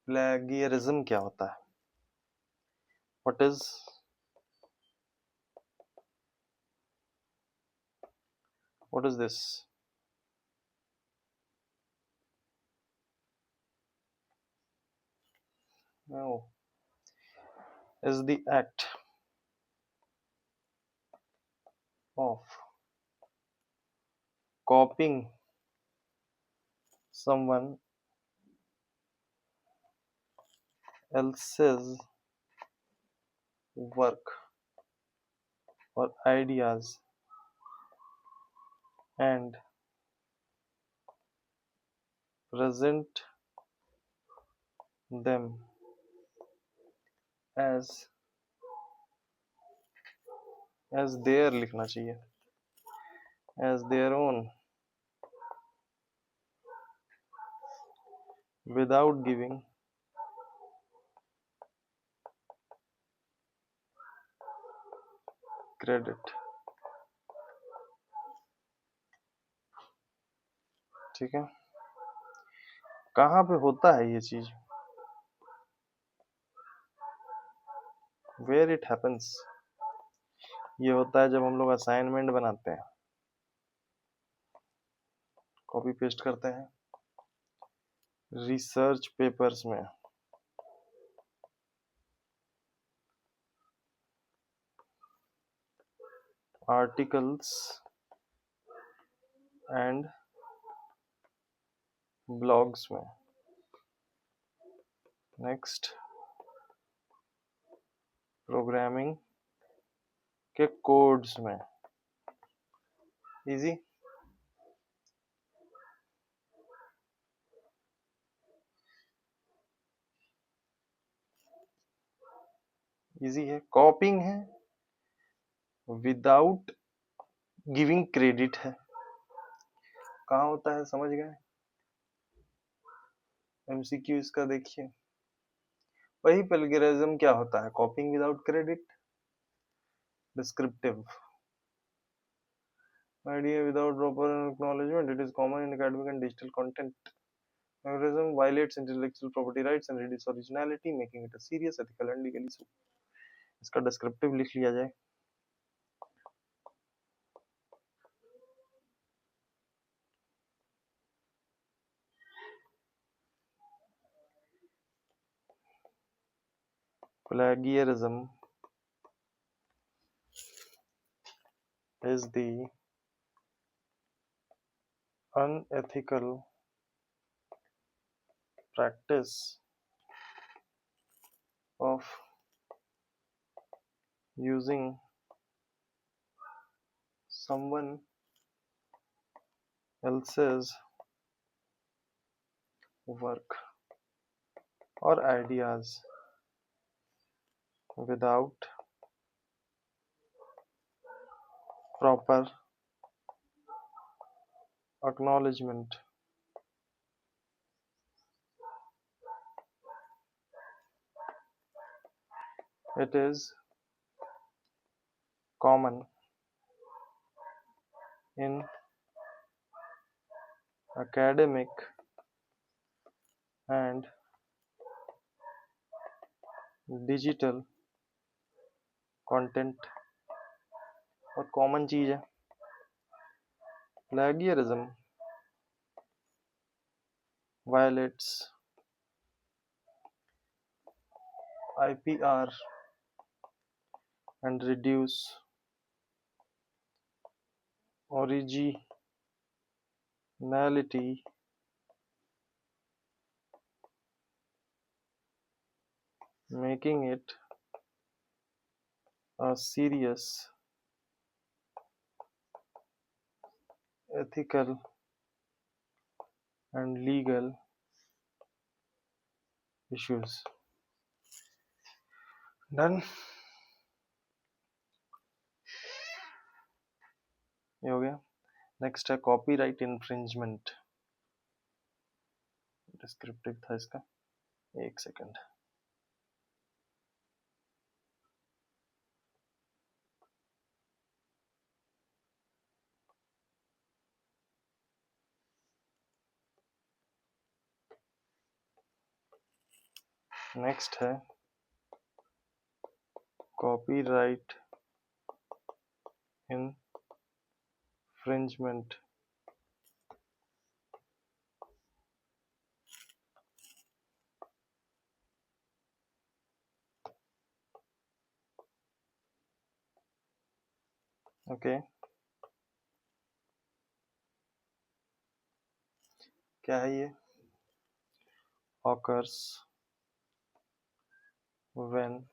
प्लेगियरिज्म क्या होता है, what is this. No, is the act of copying someone else's work or ideas and present them as their, लिखना चाहिए, as their own without giving credit, ठीक है। कहाँ पे होता है ये चीज? वेयर इट हैपन्स, ये होता है जब हम लोग असाइनमेंट बनाते हैं, कॉपी पेस्ट करते हैं रिसर्च पेपर्स में, आर्टिकल्स एंड ब्लॉग्स में। नेक्स्ट, प्रोग्रामिंग के कोड्स में। इजी, इजी है। कॉपिंग है विदाउट गिविंग क्रेडिट है। कहाँ होता है, समझ गए? एमसीक्यू इसका देखिए, वही प्लेगरिज्म क्या होता है, कॉपिंग without credit. Descriptive idea without proper acknowledgement, it is common in academic and digital content. Plagiarism violates intellectual property rights and reduces originality, making it a serious ethical and legal issue. इसका descriptive लिख लिया जाए। Plagiarism is the unethical practice of using someone else's work or ideas without proper acknowledgement. It is common in academic and digital content। और common चीज है plagiarism violates IPR and reduce originality, making it a serious ethical and legal issues। Done, ये हो गया। Next है copyright infringement. Descriptive था इसका, एक सेकंड। नेक्स्ट है कॉपीराइट इन्फ्रिंजमेंट। ओके, क्या है ये? occurs when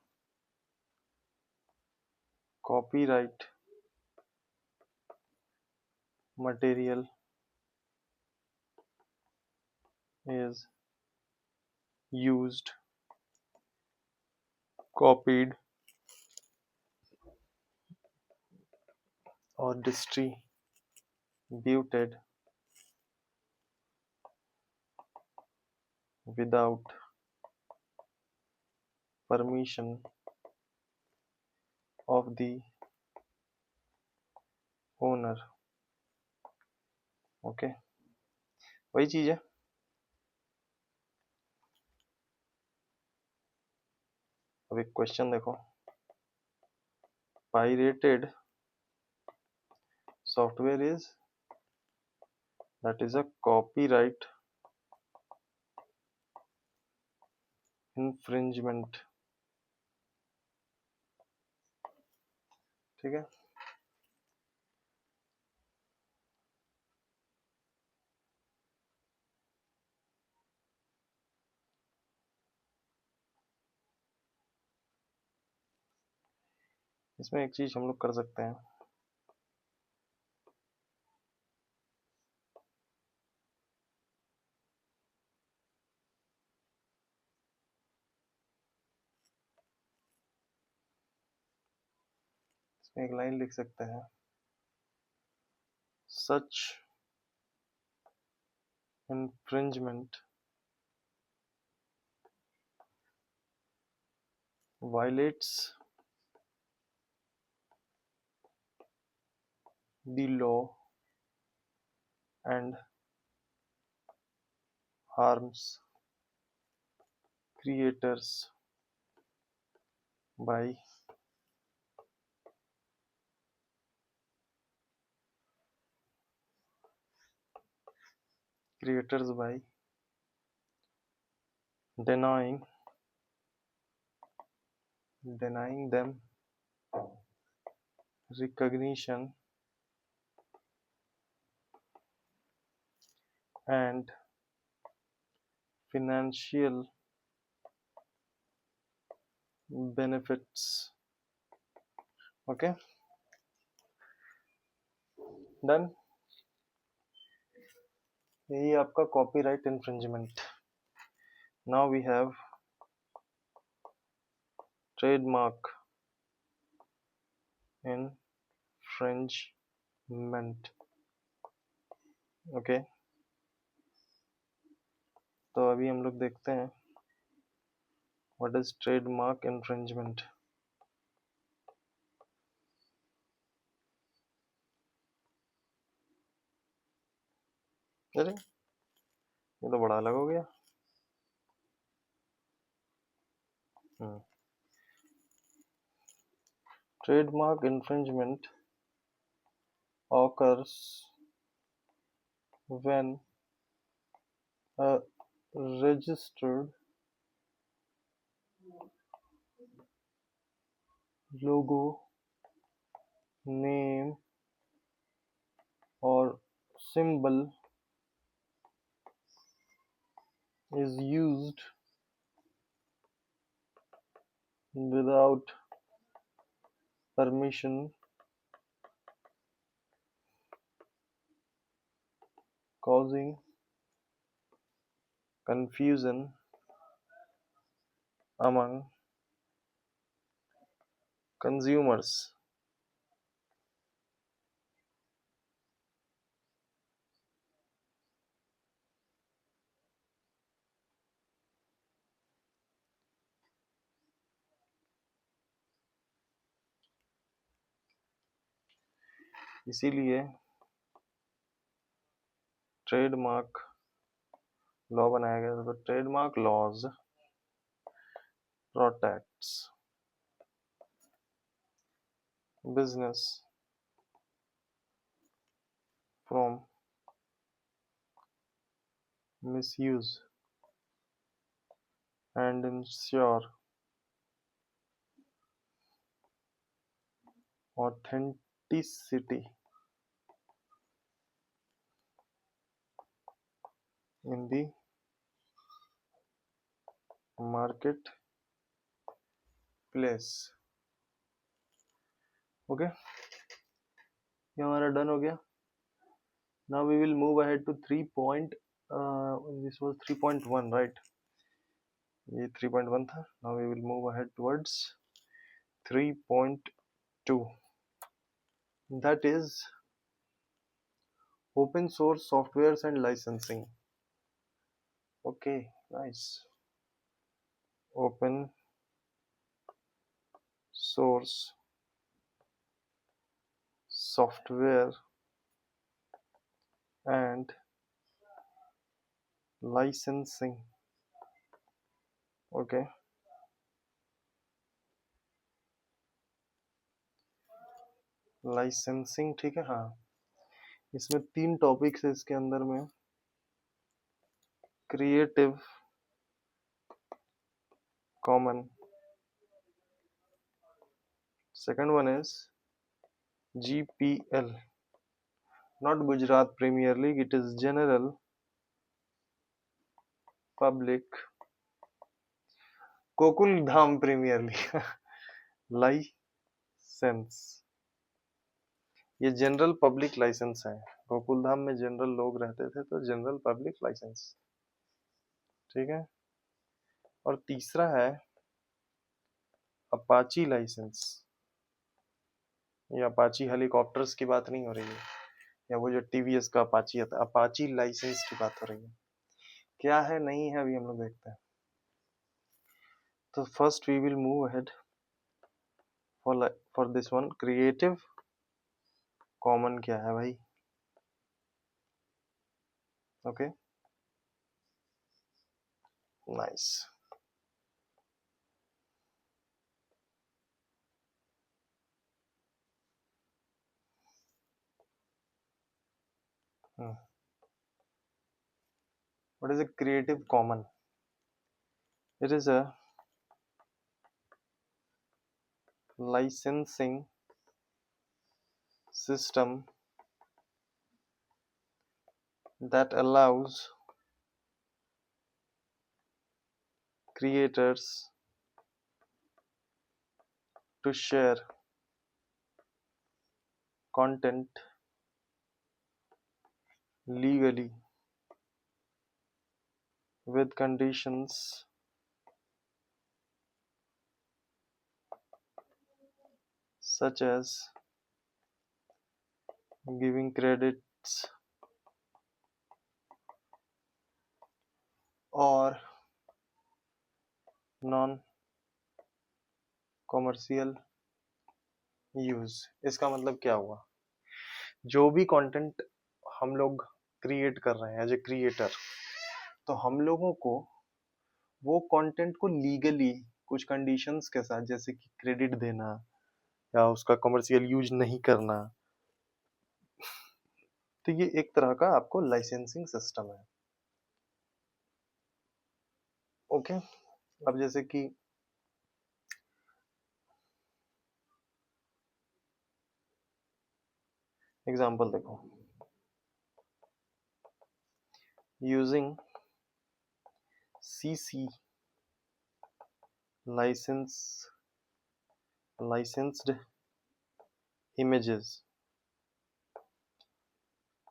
copyright material is used, copied or distributed without permission of the owner. Okay, वही चीज है। अब एक क्वेश्चन देखो, pirated software is that is a copyright infringement. ठीक है, इसमें एक चीज हम लोग कर सकते हैं, इसमें एक लाइन लिख सकते हैं, सच infringement violates the law and harms creators by denying them recognition and financial benefits। okay, done. यही आपका copyright infringement. Now we have trademark infringement. Okay, तो अभी हम लोग देखते हैं व्हाट इज ट्रेडमार्क इन्फ्रिंजमेंट। अरे ये तो बड़ा अलग हो गया। Trademark infringement occurs when a registered logo, name, or symbol is used without permission, causing confusion among consumers। इसीलिए ट्रेडमार्क लॉ बनाया गया था। तो trademark laws protects business from misuse and ensure authenticity in the market place। Okay, ये हमारा done हो गया। Now we will move ahead to 3 this was 3.1 right, ये 3.1 था। Now we will move ahead towards 3.2, that is open source softwares and licensing. Okay, nice. Open source software and licensing. Okay, licensing, ठीक है। हाँ, इसमें 3 topics है इसके अंदर में। Creative common, second one is GPL, not Gujarat Premier League, it is General Public Gokul Dham premier league license. ये general public license है। गोकुल धाम में जनरल लोग रहते थे, तो जनरल पब्लिक लाइसेंस, ठीक है। और तीसरा है अपाची लाइसेंस। ये अपाची हेलीकॉप्टर्स की बात नहीं हो रही है, या वो जो टीवीएस का अपाची आता है, अपाची लाइसेंस की बात हो रही है। क्या है नहीं है अभी हम लोग देखते हैं। तो first we will move ahead for this one. Creative common क्या है भाई? Okay, nice. What is a Creative Common? It is a licensing system that allows creators to share content legally with conditions such as giving credits or non-commercial use. इसका मतलब क्या हुआ? जो भी content हम लोग क्रिएट कर रहे हैं एज ए क्रिएटर, तो हम लोगों को वो कंटेंट को लीगली कुछ कंडीशंस के साथ, जैसे कि क्रेडिट देना या उसका कमर्शियल यूज नहीं करना, तो ये एक तरह का आपको लाइसेंसिंग सिस्टम है। ओके, अब जैसे कि एग्जांपल देखो, using CC licensed images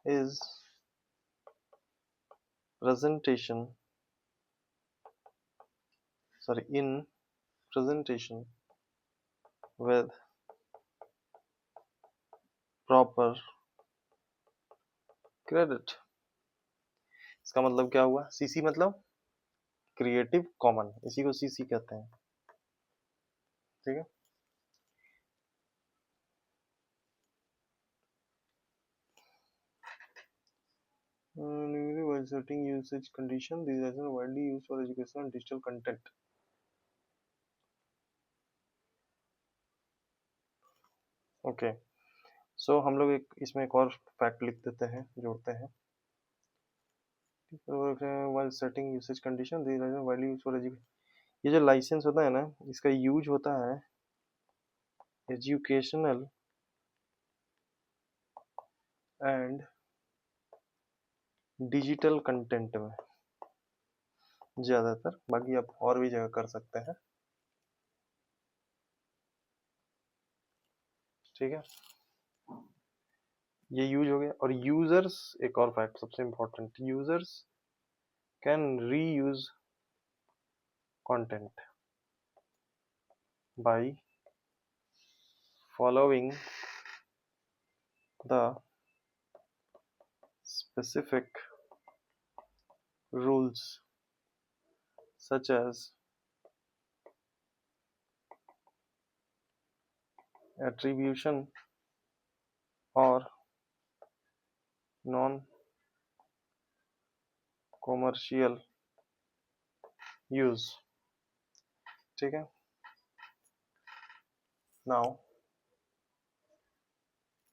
is in presentation with proper credit। इसका मतलब क्या हुआ? CC मतलब क्रिएटिव कॉमन, इसी को CC कहते हैं, ठीक है। While setting usage condition, these are widely used for educational and digital content। Okay, so हम लोग इसमें एक और फैक्ट लिख देते हैं, जोड़ते हैं। while setting usage condition, these are widely used for education। ये जो लाइसेंस होता है ना, इसका यूज होता है एजुकेशनल एंड डिजिटल कंटेंट में ज्यादातर, बाकी आप और भी जगह कर सकते हैं, ठीक है। ये यूज हो गया। और यूजर्स, एक और फैक्ट सबसे important, users can reuse content by following the specific rules such as attribution और नॉन कॉमर्शियल यूज। ठीक है, now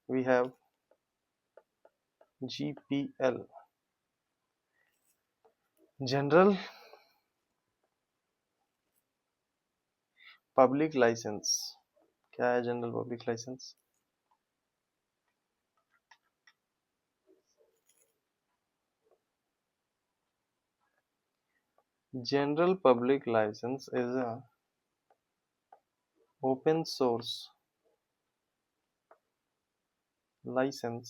we have GPL, general public license. क्या है general public license? General public license is a open source license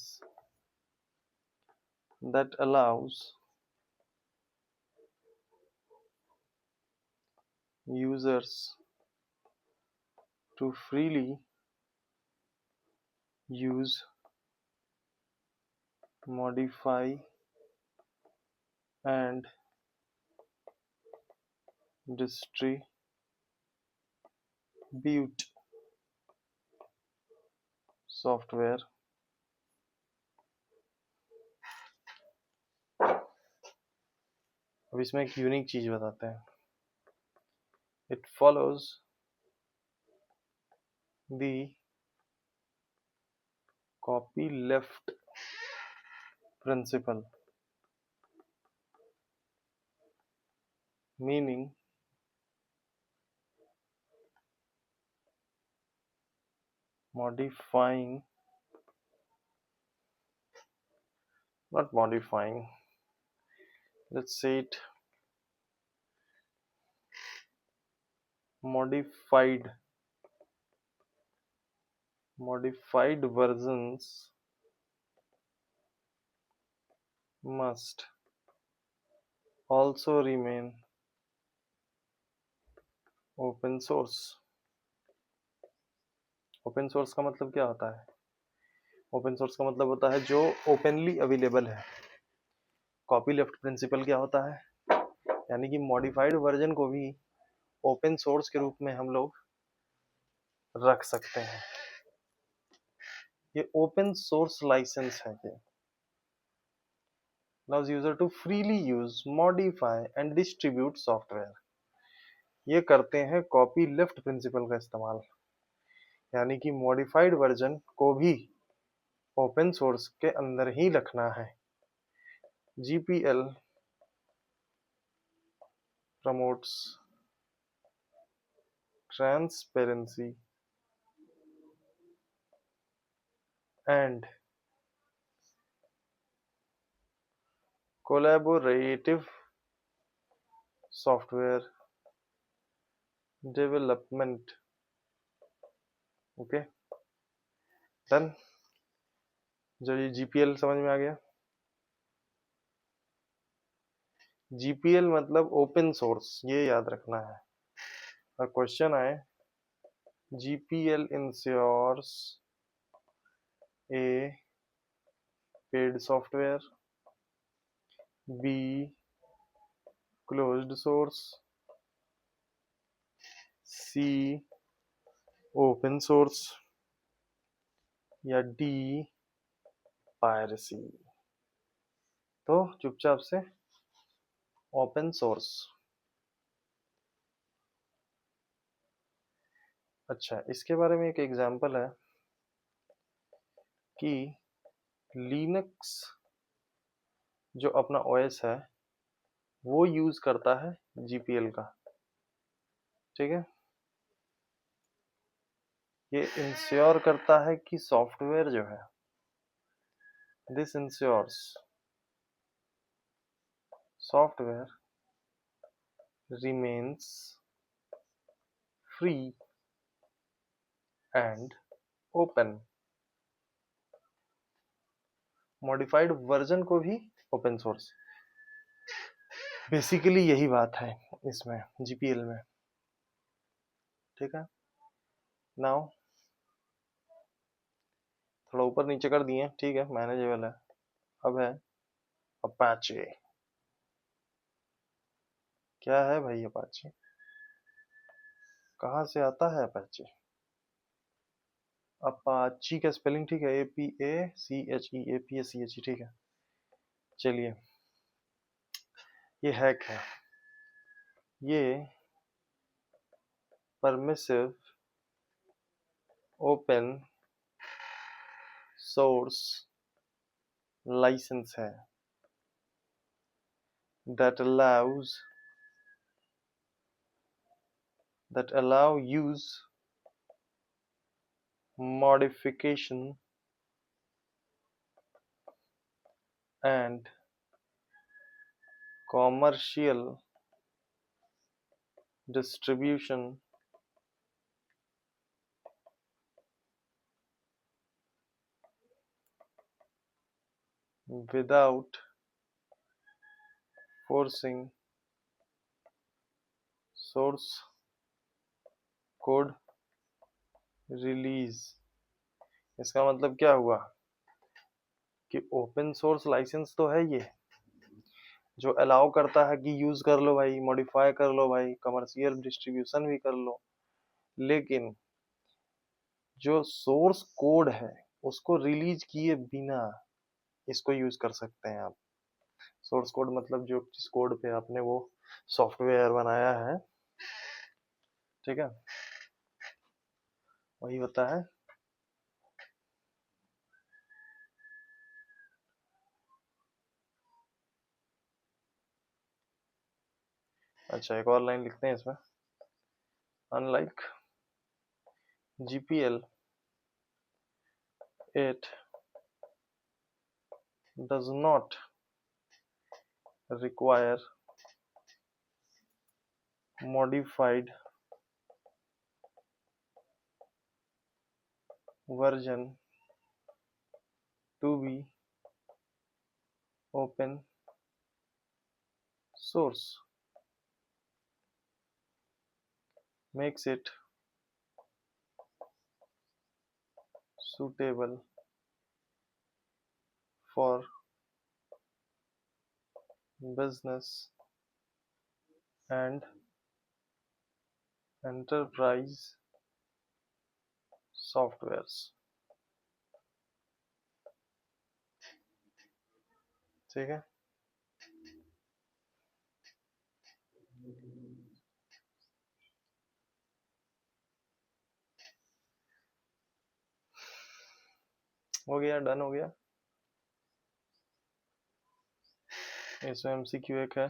that allows users to freely use, modify and distribute software अब इसमें एक unique चीज बताते हैं। It follows the copyleft principle, meaning modifying, not modifying, let's say it modified versions must also remain open source। Open source का मतलब क्या होता है? ओपन सोर्स का मतलब होता है जो ओपनली अवेलेबल है। कॉपी लेफ्ट प्रिंसिपल क्या होता है? यानी कि मॉडिफाइड वर्जन को भी ओपन सोर्स के रूप में हम लोग रख सकते हैं। ये ओपन सोर्स लाइसेंस है कि allows user to freely use, modify and distribute software। ये करते हैं कॉपी लेफ्ट प्रिंसिपल का इस्तेमाल, यानी कि मॉडिफाइड वर्जन को भी ओपन सोर्स के अंदर ही रखना है। GPL promotes transparency and collaborative software development। Okay done. जो ये GPL समझ में आ गया? GPL मतलब ओपन सोर्स, ये याद रखना है। और क्वेश्चन आए GPL ensures A paid software, B closed source, C open source या D piracy। तो चुपचाप से ओपन सोर्स। अच्छा, इसके बारे में एक एग्जांपल है कि लिनक्स जो अपना ओएस है वो यूज करता है GPL का। ठीक है, ये इंश्योर करता है कि सॉफ्टवेयर जो है, this ensures software remains free and open। Modified version को भी ओपन सोर्स। बेसिकली यही बात है इसमें GPL में। ठीक है, नाउ थोड़ा ऊपर नीचे कर दिए, ठीक है, मैनेजेबल है। अब है अपाचे। क्या है भाई अपाचे? कहाँ से आता है अपाचे? अपाची का स्पेलिंग ठीक है, APACHE ठीक है। चलिए, ये हैक है, ये परमिसिव ओपन सोर्स लाइसेंस है that allow use, modification and commercial distribution without forcing source code release। इसका मतलब क्या हुआ कि ओपन सोर्स लाइसेंस तो है ये, जो अलाउ करता है कि यूज कर लो भाई, मॉडिफाई कर लो भाई, कमर्शियल डिस्ट्रीब्यूशन भी कर लो, लेकिन जो सोर्स कोड है उसको रिलीज किए बिना इसको यूज कर सकते हैं आप। सोर्स कोड मतलब जो जिस कोड पे आपने वो सॉफ्टवेयर बनाया है, ठीक है, वही होता है। अच्छा, एक और लाइन लिखते हैं इसमें, unlike GPL it does not require modified version to be open source, makes it suitable for business and enterprise softwares। ठीक है, हो गया, डन हो गया। इसमें MCQ एक है,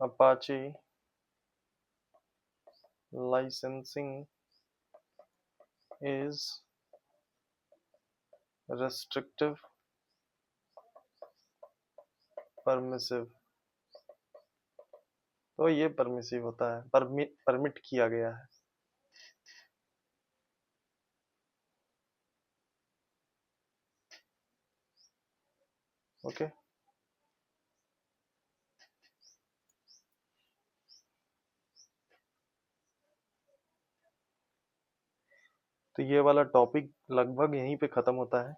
Apache licensing is restrictive, permissive। तो ये परमिसिव होता है, परमिट किया गया है। ओके, तो ये वाला टॉपिक लगभग यहीं पे खत्म होता है।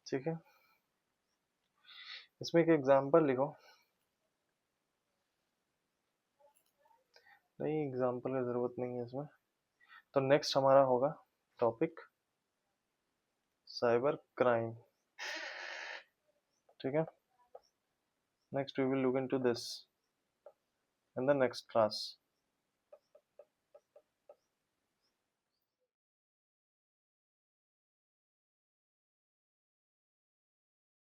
ठीक है, इसमें एक एग्जांपल लिखो। नहीं, एग्जांपल की जरूरत नहीं है इसमें। तो नेक्स्ट हमारा होगा टॉपिक साइबर क्राइम। ठीक है, next we will look into this in the next class.